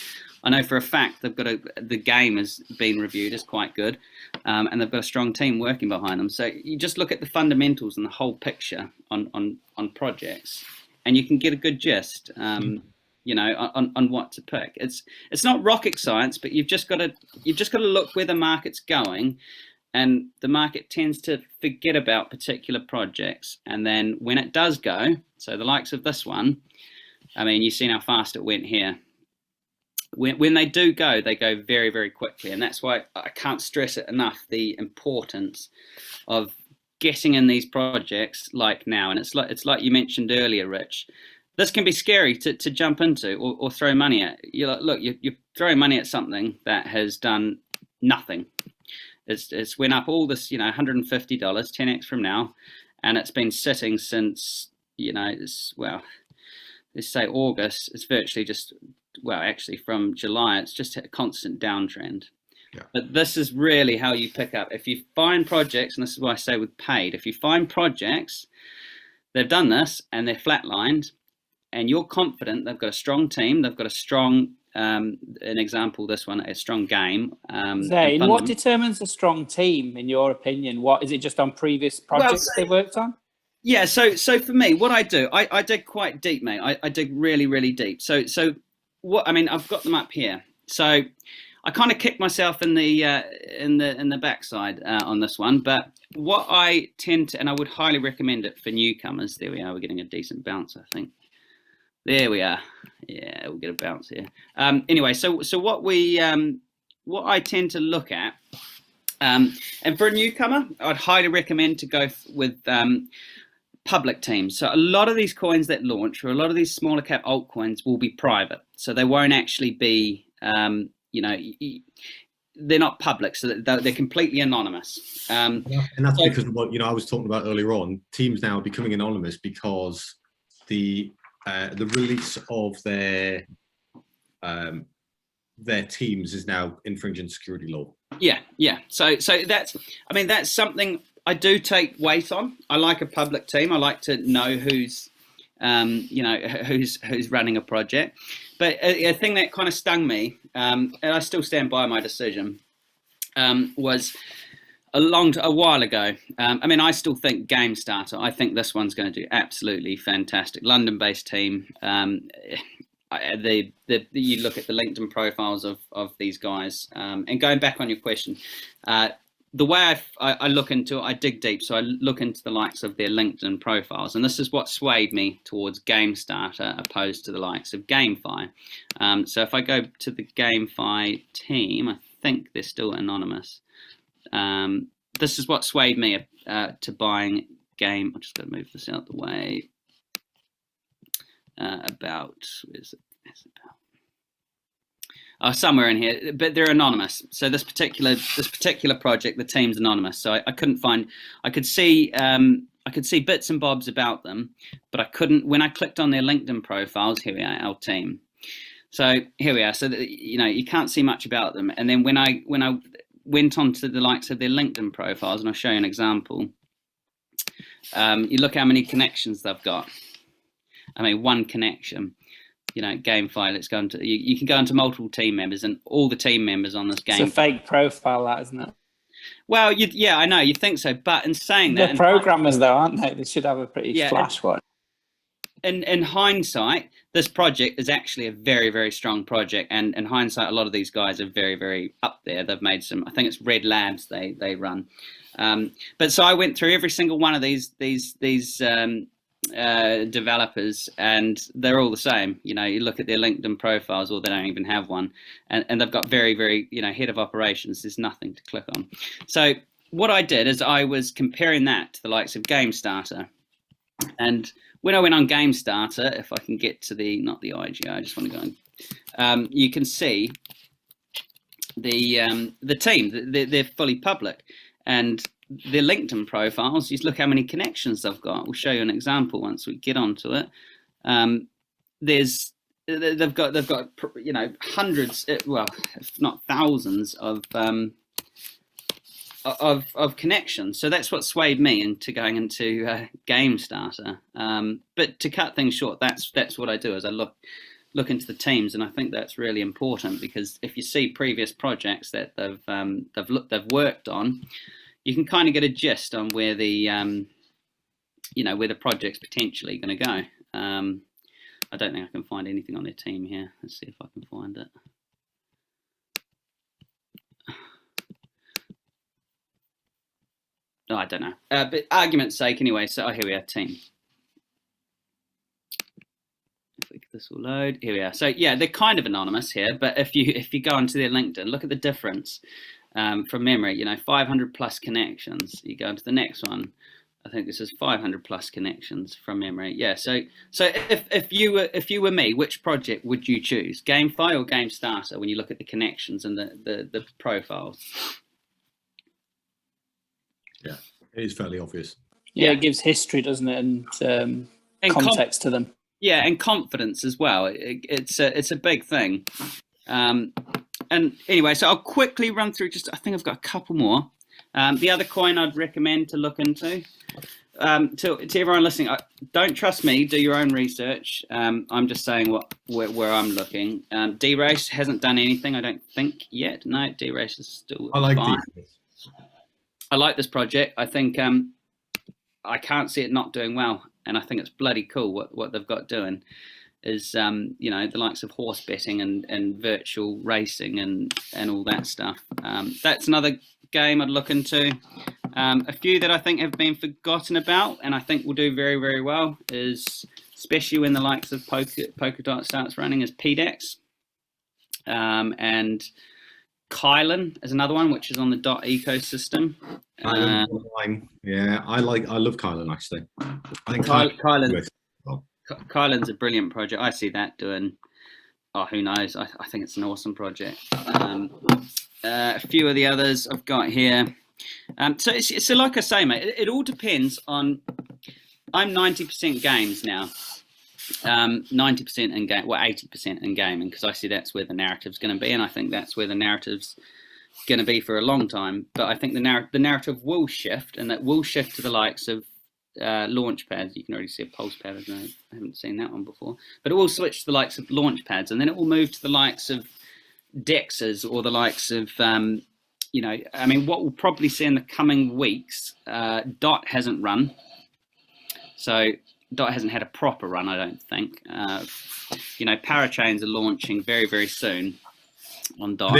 I know for a fact they've got the game has been reviewed as quite good, and they've got a strong team working behind them. So you just look at the fundamentals and the whole picture on projects, and you can get a good gist, you know, on what to pick. It's not rocket science, but you've just got to look where the market's going. And the market tends to forget about particular projects. And then when it does go, so the likes of this one, I mean, you've seen how fast it went here. When they do go, they go very, very quickly. And that's why I can't stress it enough, the importance of getting in these projects like now. And it's like you mentioned earlier, Rich. This can be scary to jump into or throw money at. You're throwing money at something that has done nothing. It's went up all this, you know, $150, 10x from now, and it's been sitting since, you know, well, let's say August. It's virtually just, well, actually from July, it's just a constant downtrend. Yeah. But this is really how you pick up. If you find projects, and this is why I say with paid, if you find projects, they've done this and they're flatlined, and you're confident they've got a strong team, they've got a strong an example, this one, a strong game. Zane, what determines a strong team, in your opinion? What is it, just on previous projects they worked on? Yeah, so for me, what I do, I dig quite deep, mate. I dig really, really deep. So what I mean, I've got them up here. So I kind of kick myself in the backside on this one. But what I tend to, and I would highly recommend it for newcomers. There we are. We're getting a decent bounce, I think. There we are. Yeah, we'll get a bounce here. Anyway, so what I tend to look at, and for a newcomer, I'd highly recommend to go with public teams. So a lot of these coins that launch, or a lot of these smaller cap altcoins, will be private. So they won't actually be, you know, they're not public. So they're completely anonymous. And that's because of what, you know, I was talking about earlier on. Teams now are becoming anonymous because the release of their teams is now infringing security law. Yeah. So that's, I mean, that's something I do take weight on. I like a public team. I like to know who's, you know, who's running a project. But a thing that kind of stung me, and I still stand by my decision, was a while ago. I mean, I still think Game Starter. I think this one's going to do absolutely fantastic. London-based team. You look at the LinkedIn profiles of these guys, and going back on your question, the way I look into it, I dig deep. So I look into the likes of their LinkedIn profiles, and this is what swayed me towards Game Starter opposed to the likes of GameFi. So if I go to the GameFi team, I think they're still anonymous. This is what swayed me to buying Game. I'm just going to move this out the way. Where's it? Oh, somewhere in here, but they're anonymous. So this particular project, the team's anonymous. So I couldn't find. I could see bits and bobs about them, but I couldn't. When I clicked on their LinkedIn profiles, here we are, our team. So here we are. So you can't see much about them. And then when I went on to the likes of their LinkedIn profiles, and I'll show you an example. You look how many connections they've got. I mean, one connection. GameFi. Let's go into. You can go into multiple team members, and all the team members on this game. It's a fake profile, that, isn't it? Well, yeah, I know you think so, but in saying that, they're programmers though, aren't they? They should have a pretty flash one. In hindsight, this project is actually a very, very strong project, and in hindsight, a lot of these guys are very, very up there. They've made some. I think it's Red Labs they run. But so I went through every single one of these developers, and they're all the same. You look at their LinkedIn profiles, or they don't even have one, and they've got very, very head of operations. There's nothing to click on. So what I did is I was comparing that to the likes of Game Starter, and when I went on Game Starter, if I can get to not the IGO, I just want to go on. You can see the team. They're fully public, and their LinkedIn profiles. You look how many connections they've got. We'll show you an example once we get onto it. They've got hundreds, well, if not thousands of connections. So that's what swayed me into going into Game Starter. But to cut things short, that's what I do. Is I look into the teams, and I think that's really important, because if you see previous projects that they've worked on, you can kind of get a gist on where the where the project's potentially going to go. I don't think I can find anything on their team here. Let's see if I can find it. Oh, I don't know. But argument's sake, anyway. So here we are, team. This will load. Here we are. So yeah, they're kind of anonymous here, but if you go onto their LinkedIn, look at the difference. From memory, 500 plus connections. You go into the next one. I think this is 500 plus connections from memory. Yeah. So if you were me, which project would you choose, GameFi or Game Starter, when you look at the connections and the profiles? Yeah, it is fairly obvious. Yeah, it gives history, doesn't it, and context to them. Yeah, and confidence as well. It's a big thing. And anyway, so I'll quickly run through I think I've got a couple more. The other coin I'd recommend to look into, to everyone listening, don't trust me, do your own research. I'm just saying where I'm looking. D-Race hasn't done anything, I don't think, yet. No, D-Race is still fine. I like this project. I think I can't see it not doing well, and I think it's bloody cool what they've got doing. Is the likes of horse betting and virtual racing and all that stuff. That's another game I'd look into. A few that I think have been forgotten about, and I think will do very, very well, is especially when the likes of Polkadot starts running, is PDEX. And Kylan is another one, which is on the dot ecosystem. Yeah, I love Kylan, actually. I think Kylan's a brilliant project. I see that doing, who knows? I think it's an awesome project. A few of the others I've got here. So like I say, mate, it all depends on. I'm 90% games now, 90% in game, 80% in gaming, because I see that's where the narrative's going to be, and I think that's where the narrative's going to be for a long time. But I think the narrative will shift, and that will shift to the likes of launch pads. You can already see a pulse pad. I haven't seen that one before, but it will switch to the likes of launch pads, and then it will move to the likes of dexes or the likes of I mean, what we'll probably see in the coming weeks, Dot hasn't run. So Dot hasn't had a proper run, I don't think. Parachains are launching very, very soon on Dot.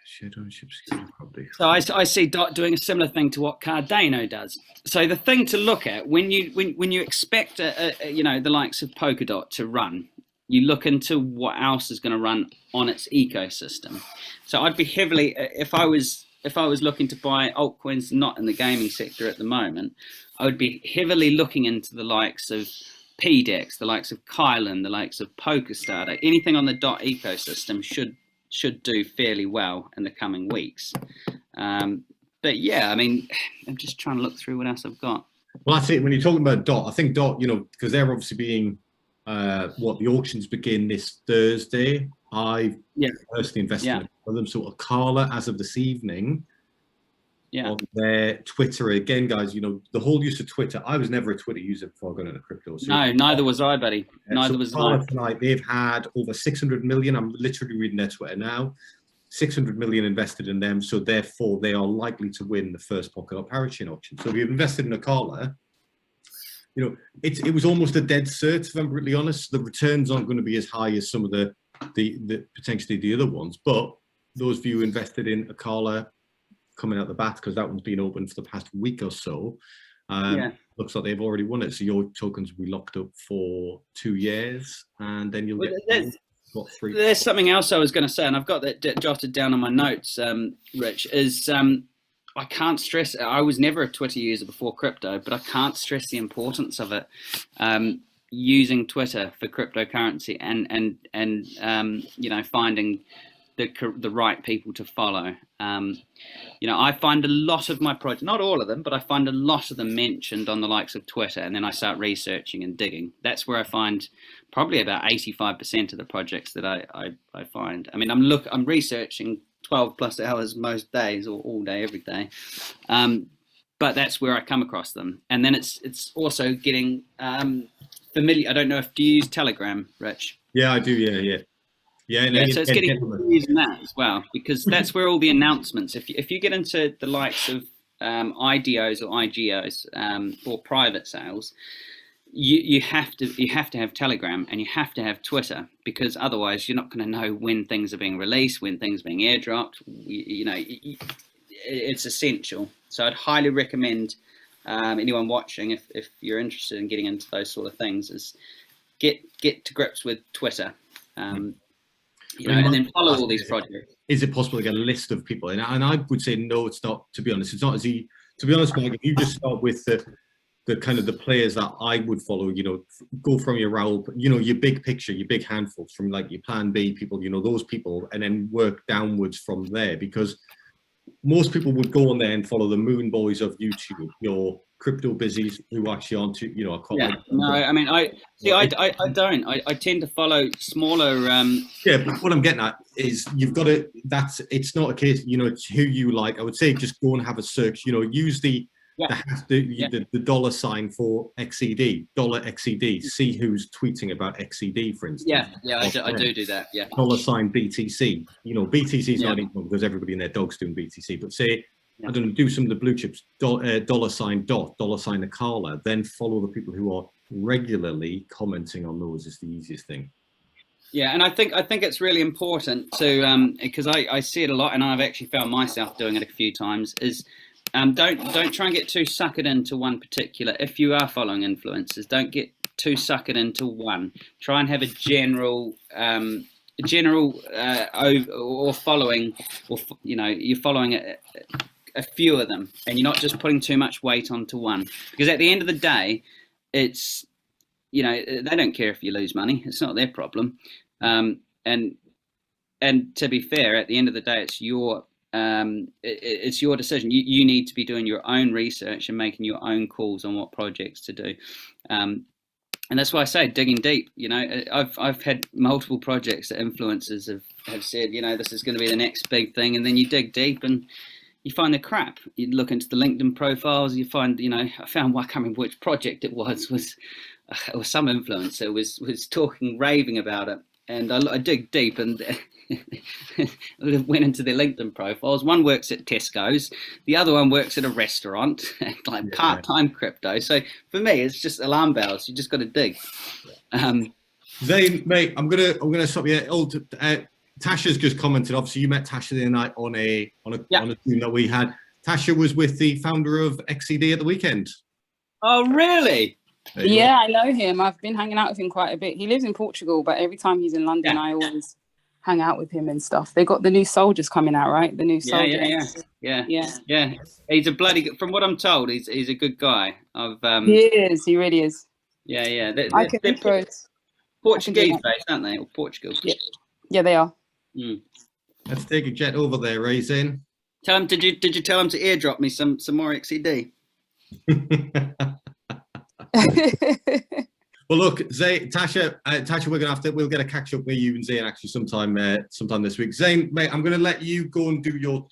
Shared ownership scheme property. So I see Dot doing a similar thing to what Cardano does. So the thing to look at when you expect the likes of Polkadot to run, you look into what else is going to run on its ecosystem. So I'd be heavily, if I was looking to buy altcoins not in the gaming sector at the moment, I would be heavily looking into the likes of PDEX, the likes of Kylan, the likes of PokerStarter. Anything on the Dot ecosystem should do fairly well in the coming weeks. But yeah, I mean, I'm just trying to look through what else I've got. Well, that's it. When you're talking about Dot, I think Dot, because they're obviously being the auctions begin this Thursday. I personally invested in them. So Akala, as of this evening, on their Twitter, again, guys, the whole use of Twitter. I was never a Twitter user before I got into crypto. So no, neither was I, buddy. Neither was I. Tonight, they've had over 600 million. I'm literally reading their Twitter now. 600 million invested in them. So therefore, they are likely to win the first Polkadot parachain auction. So we've invested in Akala. It was almost a dead cert, if I'm brutally honest. The returns aren't going to be as high as some of the potentially the other ones. But those of you who invested in Akala coming out the bat, because that one's been open for the past week or so, looks like they've already won it. So your tokens will be locked up for 2 years, and then you'll get free. There's something else I was going to say, and I've got that jotted down on my notes, Rich, is I can't stress, I was never a Twitter user before crypto, but I can't stress the importance of it. Using Twitter for cryptocurrency and finding the right people to follow. I find a lot of my projects, not all of them, but I find a lot of them mentioned on the likes of Twitter, and then I start researching and digging. That's where I find probably about 85% of the projects that I find. I mean, I'm researching 12 plus hours most days, or all day, every day. But that's where I come across them. And then it's also getting familiar. I don't know do you use Telegram, Rich? Yeah, I do. Yeah. So it's getting using that as well, because that's where all the announcements. If you get into the likes of IDOs or IGOs or private sales, you have to have Telegram, and you have to have Twitter, because otherwise you're not going to know when things are being released, when things are being airdropped. It's essential. So I'd highly recommend anyone watching, if you're interested in getting into those sort of things, is get to grips with Twitter. And then follow all these projects. Is it possible to get a list of people? And I would say no, it's not. To be honest, it's not as easy. To be honest, Mike, if you just start with the kind of the players that I would follow, go from your Raoul, your big picture, your big handfuls, from like your Plan B people, those people, and then work downwards from there. Because most people would go on there and follow the moon boys of YouTube, your crypto busies who actually aren't, I mean, I don't. I tend to follow smaller. But what I'm getting at is you've got to. It's not a case. It's who you like. I would say just go and have a search. Use the dollar sign for XED, dollar XED. See who's tweeting about XED, for instance. I do that. Yeah. Dollar sign BTC. BTC is not even because everybody and their dog's doing BTC, but say. I don't know, do some of the blue chips, dollar sign Dot, dollar sign Akala, then follow the people who are regularly commenting on those is the easiest thing. Yeah, and I think it's really important to, because I see it a lot, and I've actually found myself doing it a few times, is don't try and get too suckered into one particular. If you are following influencers, don't get too suckered into one. Try and have a general or following, or you're following a few of them, and you're not just putting too much weight onto one, because at the end of the day, it's they don't care if you lose money. It's not their problem. And to be fair, at the end of the day, it's your decision. You need to be doing your own research and making your own calls on what projects to do. And that's why I say digging deep. I've had multiple projects that influencers have said, this is going to be the next big thing, and then you dig deep and you find the crap. You look into the LinkedIn profiles, you find, I found, I can't remember which project it was some influencer was talking, raving about it. and I dig deep and went into their LinkedIn profiles. One works at Tesco's, the other one works at a restaurant, like part-time crypto. So for me, it's just alarm bells. You just got to dig. Zane, mate, I'm gonna stop you. Tasha's just commented. Obviously, you met Tasha the other night on a Zoom that we had. Tasha was with the founder of XCD at the weekend. Oh, really? Yeah, I know him. I've been hanging out with him quite a bit. He lives in Portugal, but every time he's in London, I always hang out with him and stuff. They got the new soldiers coming out, right? The new soldiers. Yeah. He's a bloody. From what I'm told, he's a good guy. He is. He really is. Yeah. They're Portuguese based, aren't they? Or Portugal? Yeah, they are. Let's take a jet over there, Ray Zane. Tell him. Did you tell him to airdrop me some more XCD? Well, look, Tasha, we'll get a catch up with you and Zane actually sometime this week. Zane, mate, I'm going to let you go and do your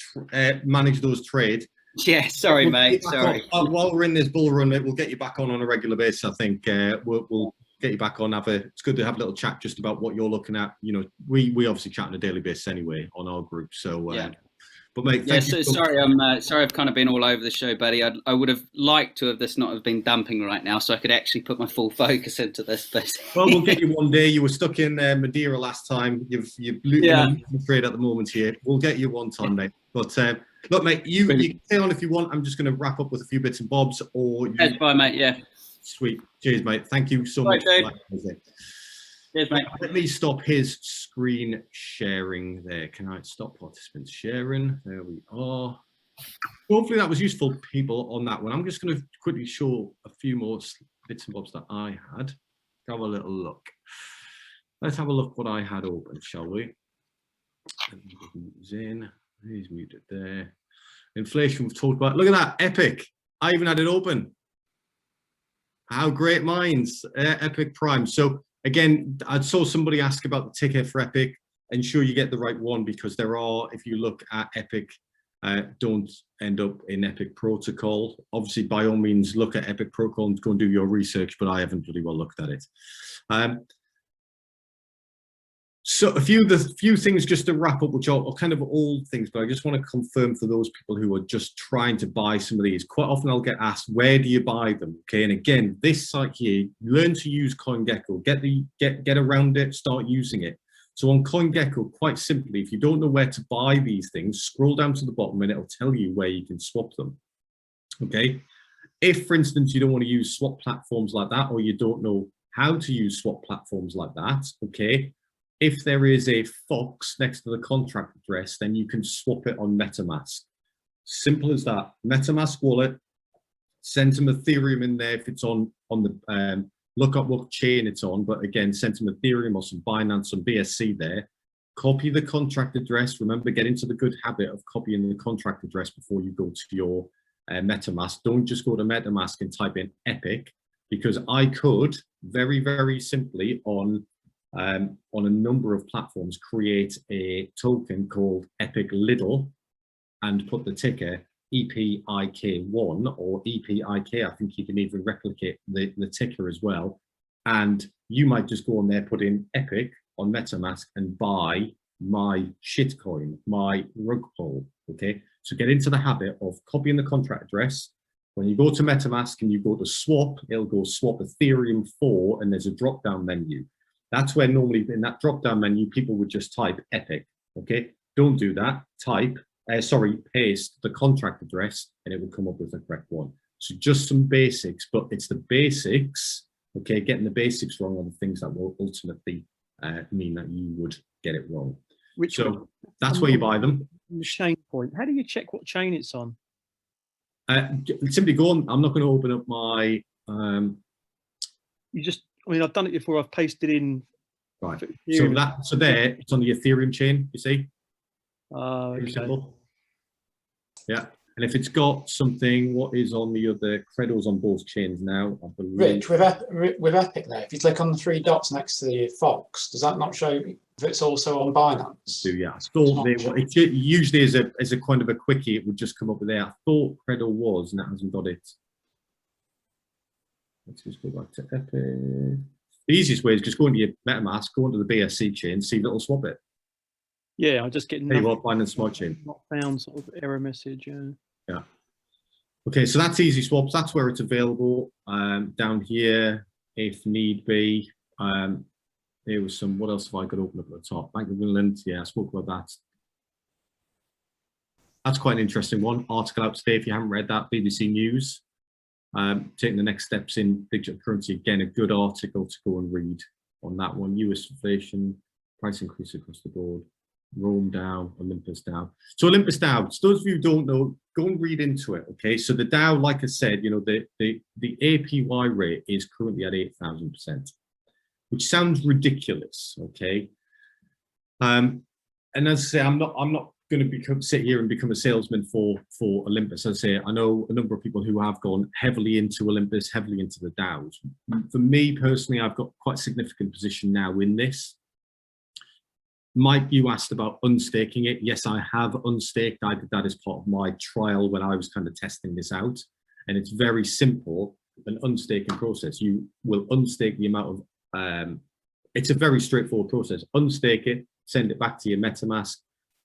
manage those trades. Yeah, sorry, mate. Sorry. While we're in this bull run, mate, we'll get you back on a regular basis. I think we'll get you back on. It's good to have a little chat just about what you're looking at. You know, we obviously chat on a daily basis anyway on our group. So but mate, sorry, I've kind of been all over the show, buddy. I would have liked to have this not have been dumping right now, so I could actually put my full focus into this. But well, we'll get you one day. You were stuck in Madeira last time. You've trade at the moment here. We'll get you one time, mate. But look, mate, you can stay on if you want. I'm just going to wrap up with a few bits and bobs. That's fine, mate. Yeah. Sweet. Cheers, mate. Thank you so much. Cheers, mate. Let me stop his screen sharing there. Can I stop participants sharing? There we are. Hopefully that was useful, people, on that one. I'm just going to quickly show a few more bits and bobs that I had. Have a little look. Let's have a look what I had open, shall we? Zane, he's muted there. Inflation we've talked about. Look at that, Epic. I even had it open. How great minds, Epic Prime. So again, I saw somebody ask about the ticker for Epic. Ensure you get the right one, because there are, if you look at Epic, don't end up in Epic Protocol. Obviously, by all means, look at Epic Protocol and go and do your research, but I haven't really well looked at it. So a few things just to wrap up, which are kind of old things, but I just want to confirm for those people who are just trying to buy some of these. Quite often I'll get asked, where do you buy them? Okay, and again, this site here, learn to use CoinGecko, get around it, start using it. So on CoinGecko, quite simply, if you don't know where to buy these things, scroll down to the bottom and it'll tell you where you can swap them. Okay, if for instance you don't want to use swap platforms like that, or you don't know how to use swap platforms like that, okay, if there is a Fox next to the contract address, then you can swap it on MetaMask. Simple as that. MetaMask wallet, send some Ethereum in there if it's on the, look up what chain it's on, but again, send some Ethereum or some Binance, some BSC there. Copy the contract address. Remember, get into the good habit of copying the contract address before you go to your MetaMask. Don't just go to MetaMask and type in Epic, because I could very, very simply on a number of platforms create a token called Epic Little and put the ticker EPIK1 or EPIK. I think you can even replicate the ticker as well. And you might just go on there, put in Epic on MetaMask and buy my shitcoin, my rug pull. Okay, so get into the habit of copying the contract address. When you go to MetaMask and you go to swap, it'll go swap Ethereum for, and there's a drop down menu. That's where normally in that drop-down menu, people would just type Epic, okay? Don't do that. Paste the contract address and it will come up with the correct one. So just some basics, but it's the basics, okay? Getting the basics wrong are the things that will ultimately mean that you would get it wrong. That's where you buy them. The chain point. How do you check what chain it's on? Simply go on. I'm not going to open up my... I mean, I've done it before. I've pasted in. Right. So there, it's on the Ethereum chain. You see. Okay. Simple. Yeah. And if it's got something, what is on the other Credo's on both chains now? I believe. Rich, with Epic there, if you click on the three dots next to the Fox, does that not show if it's also on Binance? Yeah. I thought it usually as a kind of a quickie, it would just come up with there. I thought Credo was, and that hasn't got it. Let's just go back to Epic. The easiest way is just go into your MetaMask, go into the BSC chain, see if it'll swap it. Yeah, I'm just getting Tell you what, Binance Smart Chain. not found sort of error message. Yeah. Okay, so that's easy swaps. That's where it's available. Down here, if need be. There was some, what else have I got open up at the top? Bank of England, yeah, I spoke about that. That's quite an interesting one. Article out today, if you haven't read that, BBC News. Taking the next steps in digital currency. Again, a good article to go and read on that one. US inflation, price increase across the board. Rome down, Olympus down. So Olympus down, so those of you who don't know, go and read into it, okay? So the Dow, like I said, you know, the APY rate is currently at 8,000%, which sounds ridiculous, okay? And as I say, I'm not going to sit here and become a salesman for Olympus. As I say, I know a number of people who have gone heavily into Olympus, heavily into the Dows. For me personally, I've got quite a significant position now in this. Mike, you asked about unstaking it. Yes, I have unstaked. I did that as part of my trial when I was kind of testing this out. And it's very simple, an unstaking process. You will unstake the amount of, it's a very straightforward process. Unstake it, send it back to your MetaMask.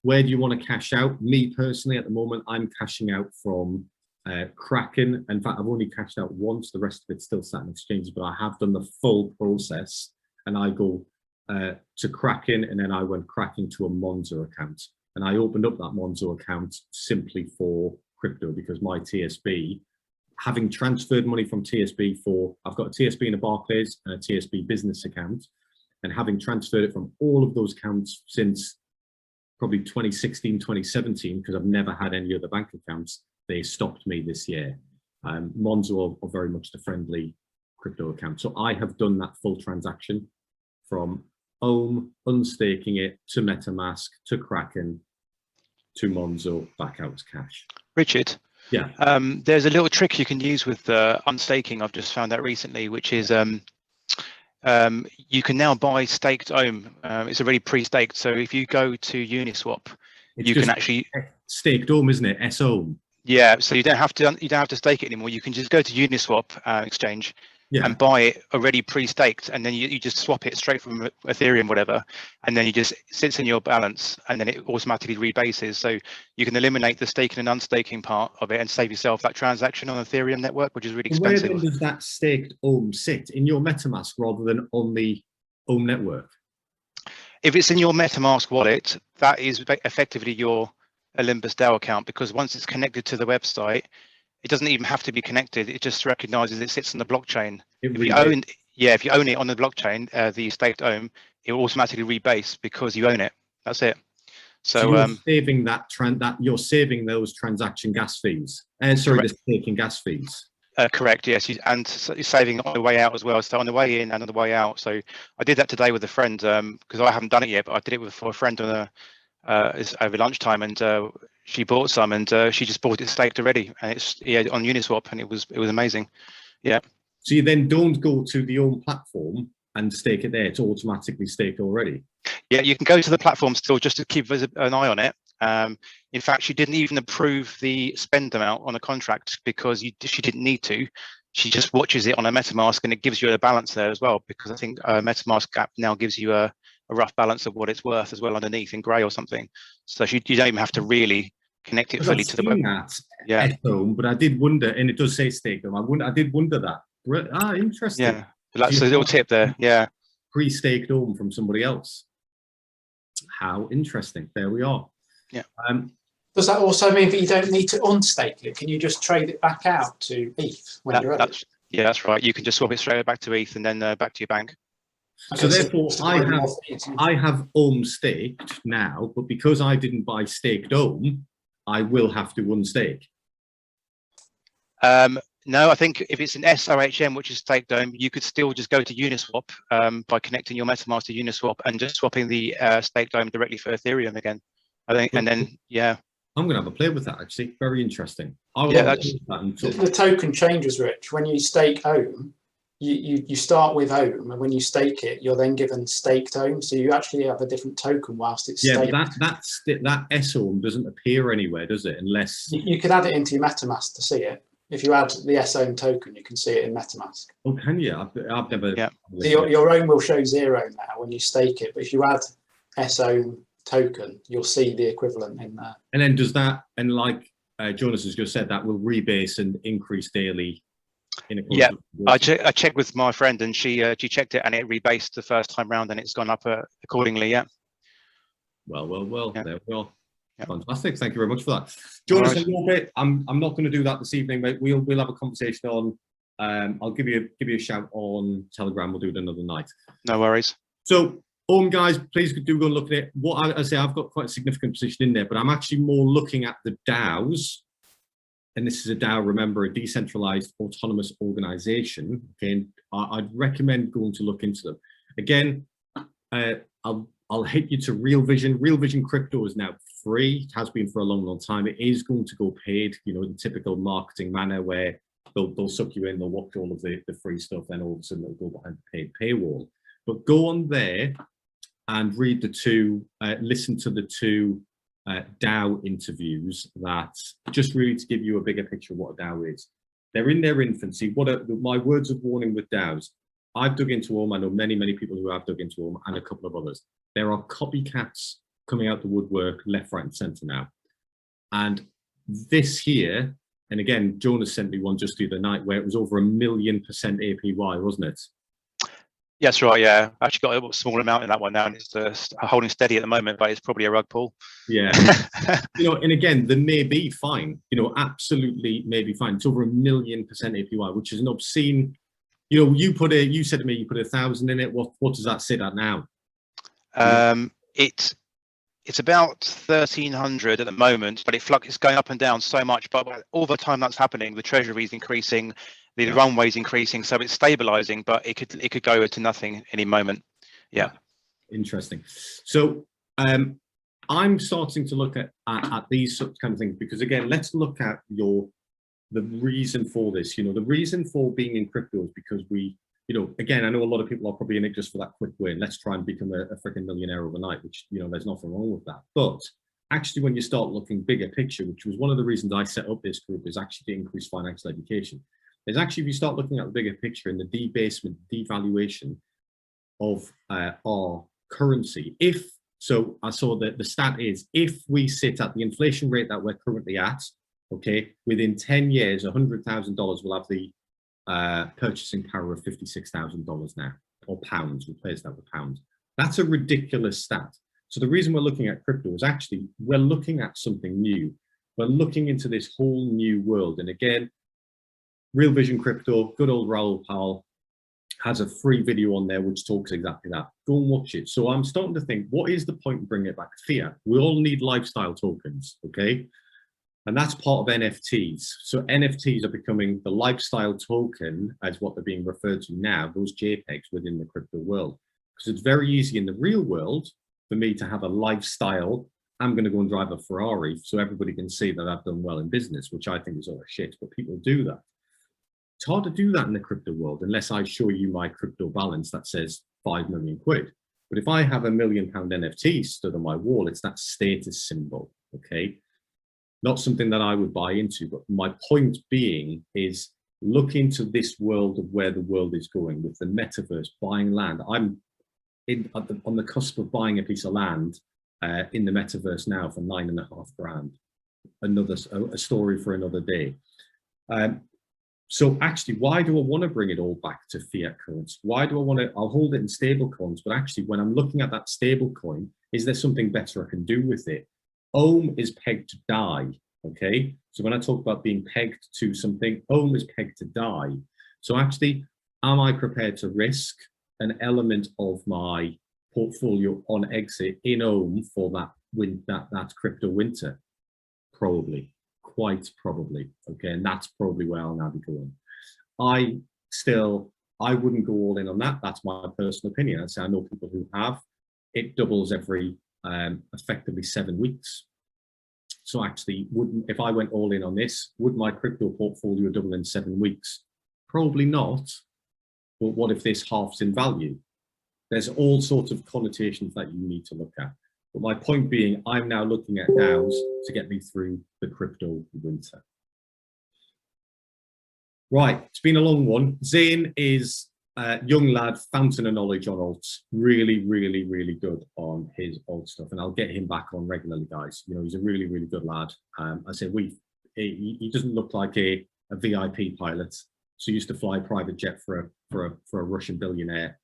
Where do you want to cash out? Me personally, at the moment, I'm cashing out from Kraken. In fact, I've only cashed out once. The rest of it's still sat in exchanges, but I have done the full process, and I go to Kraken, and then I went Kraken to a Monzo account, and I opened up that Monzo account simply for crypto because my TSB, having transferred money from TSB I've got a TSB in a Barclays and a TSB business account, and having transferred it from all of those accounts since probably 2016, 2017, because I've never had any other bank accounts, they stopped me this year. Monzo are very much the friendly crypto account. So I have done that full transaction from unstaking it to MetaMask, to Kraken, to Monzo, back out as cash. Richard, yeah, there's a little trick you can use with unstaking. I've just found out recently, which is you can now buy staked OM. It's already pre-staked. So if you go to Uniswap, you can actually staked OM, isn't it? SOM. Yeah, so you don't have to stake it anymore. You can just go to Uniswap exchange. Yeah. And buy it already pre-staked, and then you just swap it straight from Ethereum, whatever, and then you just sits in your balance, and then it automatically rebases. So you can eliminate the staking and unstaking part of it and save yourself that transaction on Ethereum network, which is really expensive. Where then does that staked OM sit? In your MetaMask rather than on the OM network? If it's in your MetaMask wallet, that is effectively your Olympus DAO account, because once it's connected to the website, it doesn't even have to be connected. It just recognizes it sits on the blockchain. If you own it on the blockchain, the staked OM, it will automatically rebase because you own it. That's it. So you're saving you're saving those transaction gas fees. Sorry, the staking gas fees. Correct. Yes, and you're saving on the way out as well. So on the way in and on the way out. So I did that today with a friend because I haven't done it yet, but I did it for a friend on over lunchtime, and she bought some, and she just bought it staked already, and it's on Uniswap, and it was amazing. Yeah. So you then don't go to the OM platform and stake it there; it's automatically staked already. Yeah, you can go to the platform still just to keep an eye on it. In fact, she didn't even approve the spend amount on a contract because she didn't need to. She just watches it on a MetaMask, and it gives you a balance there as well, because I think MetaMask app now gives you a rough balance of what it's worth as well underneath in grey or something. So you don't even have to really connect it fully to the web. Yeah, but I did wonder, and it does say stake them. I did wonder that. Interesting. Yeah, that's a little tip there. Yeah, pre-staked OM from somebody else. How interesting. There we are. Yeah. Does that also mean that you don't need to unstake it? Can you just trade it back out to ETH when you're ready? Yeah, that's right. You can just swap it straight back to ETH and then back to your bank. So therefore, I have OM staked now, but because I didn't buy staked OM, I will have to unstake. No, I think if it's an SRHM, which is staked OM, you could still just go to Uniswap by connecting your MetaMask to Uniswap and just swapping the staked OM directly for Ethereum again. I think, and then I'm going to have a play with that, actually. Very interesting. The token changes, Rich. When you stake OM, you start with OM, and when you stake it, you're then given staked OM. So you actually have a different token whilst it's staked. That SOM doesn't appear anywhere, does it? Unless you could add it into your MetaMask to see it. If you add the SOM token, you can see it in MetaMask. Oh, can you? I've never. Yeah. So your own will show 0 now when you stake it, but if you add SOM token, you'll see the equivalent in there. And then does that, and like Jonas has just said, that will rebase and increase daily. Yeah, I checked with my friend, and she checked it, and it rebased the first time round, and it's gone up accordingly. Yeah. Well. Yeah. There we go. Yeah. Fantastic. Thank you very much for that, Jonas. Right. A little bit. I'm not going to do that this evening, but we'll have a conversation on. I'll give you a shout on Telegram. We'll do it another night. No worries. So, guys, please do go and look at it. What I say, I've got quite a significant position in there, but I'm actually more looking at the DAOs. And this is a DAO, remember, a decentralized autonomous organization. Okay, and I'd recommend going to look into them. Again, I'll hit you to Real Vision. Real Vision crypto is now free. It has been for a long time. It is going to go paid, you know, in typical marketing manner where they'll suck you in, they'll watch all of the free stuff, then all of a sudden they'll go behind the paid paywall. But go on there and read the two, listen to the two DAO interviews, that just really to give you a bigger picture of what a DAO is. They're in their infancy. My words of warning with DAOs, I've dug into them. I know many people who have dug into them, and a couple of others. There are copycats coming out the woodwork left, right and center now. And this here, and again, Jonas sent me one just the other night where it was over 1 million% APY, wasn't it? Yes, right. Yeah, I actually got a small amount in that one now, and it's holding steady at the moment, but it's probably a rug pull. Yeah, you know, and again, the may be fine. You know, absolutely may be fine. It's over 1 million% APY, which is an obscene. You know, you said to me you put 1,000 in it. What does that sit at now? It's about 1,300 at the moment, but it's going up and down so much. But all the time that's happening, the treasury is increasing, the runway is increasing, so it's stabilizing. But it could go to nothing any moment. Yeah. Interesting. So I'm starting to look at these kind of things, because again, let's look at the reason for this. You know, the reason for being in crypto is because we. You know, again, I know a lot of people are probably in it just for that quick win. Let's try and become a freaking millionaire overnight, which, you know, there's nothing wrong with that. But actually, when you start looking bigger picture, which was one of the reasons I set up this group, is actually to increase financial education. Is actually, if you start looking at the bigger picture and the debasement, devaluation of our currency, so I saw that the stat is, if we sit at the inflation rate that we're currently at, okay, within 10 years, $100,000 will have the purchasing power of $56,000 now, or pounds. Replace that with pounds. That's a ridiculous stat. So the reason we're looking at crypto is actually we're looking at something new. We're looking into this whole new world. And again, Real Vision Crypto, good old Raoul Powell, has a free video on there which talks exactly that. Go and watch it. So I'm starting to think, what is the point of bringing it back to fiat? We all need lifestyle tokens, okay? And that's part of NFTs. So NFTs are becoming the lifestyle token, as what they're being referred to now, those JPEGs within the crypto world. Because it's very easy in the real world for me to have a lifestyle. I'm going to go and drive a Ferrari so everybody can see that I've done well in business, which I think is all shit, but people do that. It's hard to do that in the crypto world unless I show you my crypto balance that says 5 million quid. But if I have £1 million NFT stood on my wall, it's that status symbol, okay? Not something that I would buy into, but my point being is look into this world of where the world is going with the metaverse, buying land. I'm on the cusp of buying a piece of land in the metaverse now for $9.5 grand. A story for another day. So actually, why do I want to bring it all back to fiat currency? Why do I want to? I'll hold it in stable coins, but actually, when I'm looking at that stable coin, is there something better I can do with it? Ohm is pegged to die, okay? So when I talk about being pegged to something, Ohm is pegged to die. So actually, am I prepared to risk an element of my portfolio on exit in Ohm for that crypto winter? Probably, quite probably, okay? And that's probably where I'll now be going. I wouldn't go all in on that. That's my personal opinion. I know people who have. It doubles every effectively 7 weeks. So actually, if I went all in on this, would my crypto portfolio double in 7 weeks? Probably not. But what if this halves in value? There's all sorts of connotations that you need to look at. But my point being, I'm now looking at DAOs to get me through the crypto winter. Right, it's been a long one. Zane is a young lad, fountain of knowledge on alts. Really, really, really good on his alt stuff, and I'll get him back on regularly, guys. You know, he's a really, really good lad. I say he doesn't look like a VIP pilot. So he used to fly a private jet for a Russian billionaire.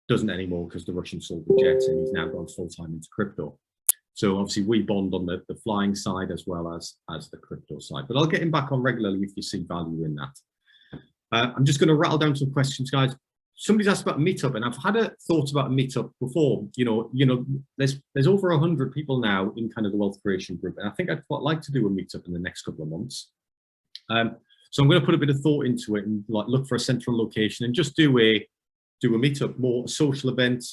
Doesn't anymore because the Russians sold the jet, and he's now gone full time into crypto. So obviously we bond on the flying side as well as the crypto side. But I'll get him back on regularly if you see value in that. I'm just going to rattle down some questions, guys. Somebody's asked about a meetup, and I've had a thought about a meetup before. You know, there's over 100 people now in kind of the wealth creation group, and I think I'd quite like to do a meetup in the next couple of months. So I'm going to put a bit of thought into it and like look for a central location and just do a meetup, more a social event,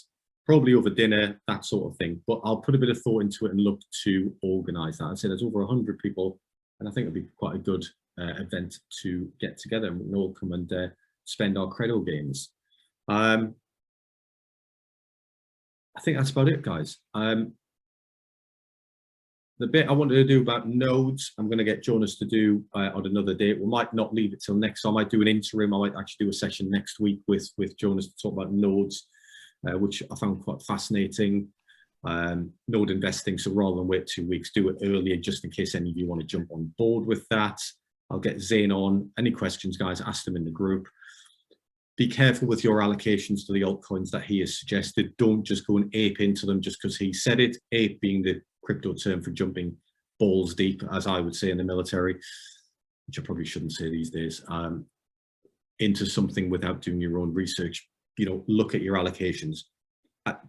probably over dinner, that sort of thing. But I'll put a bit of thought into it and look to organise that. I say there's over 100 people, and I think it'll be quite a good event to get together, and we can all come and spend our credo games. I think that's about it, guys. The bit I wanted to do about nodes, I'm going to get Jonas to do on another day. We might not leave it till next. So I might do an interim. I might actually do a session next week with Jonas to talk about nodes, which I found quite fascinating. Node investing. So rather than wait 2 weeks, do it earlier, just in case any of you want to jump on board with that. I'll get Zane on. Any questions, guys, ask them in the group. Be careful with your allocations to the altcoins that he has suggested. Don't just go and ape into them just because he said it. Ape being the crypto term for jumping balls deep, as I would say in the military, which I probably shouldn't say these days, into something without doing your own research. You know, look at your allocations.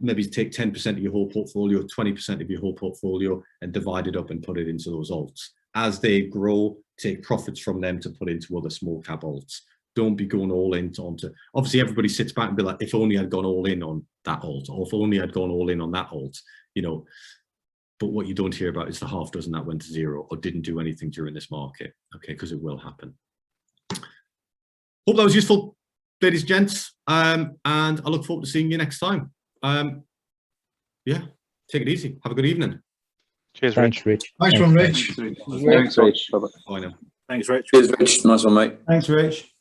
Maybe take 10% of your whole portfolio, 20% of your whole portfolio, and divide it up and put it into those alts. As they grow, take profits from them to put into other small cap alts. Don't be going all in onto, obviously everybody sits back and be like, if only I'd gone all in on that alt, or if only I'd gone all in on that alt, you know. But what you don't hear about is the half dozen that went to zero or didn't do anything during this market, okay, because it will happen. Hope that was useful, ladies and gents, and I look forward to seeing you next time. Yeah, take it easy. Have a good evening. Cheers, Rich. Thanks, Rich. Nice one, Rich. Thanks, Rich. Bye now. Thanks, Rich. Cheers, Rich. Nice one, mate. Thanks, Rich.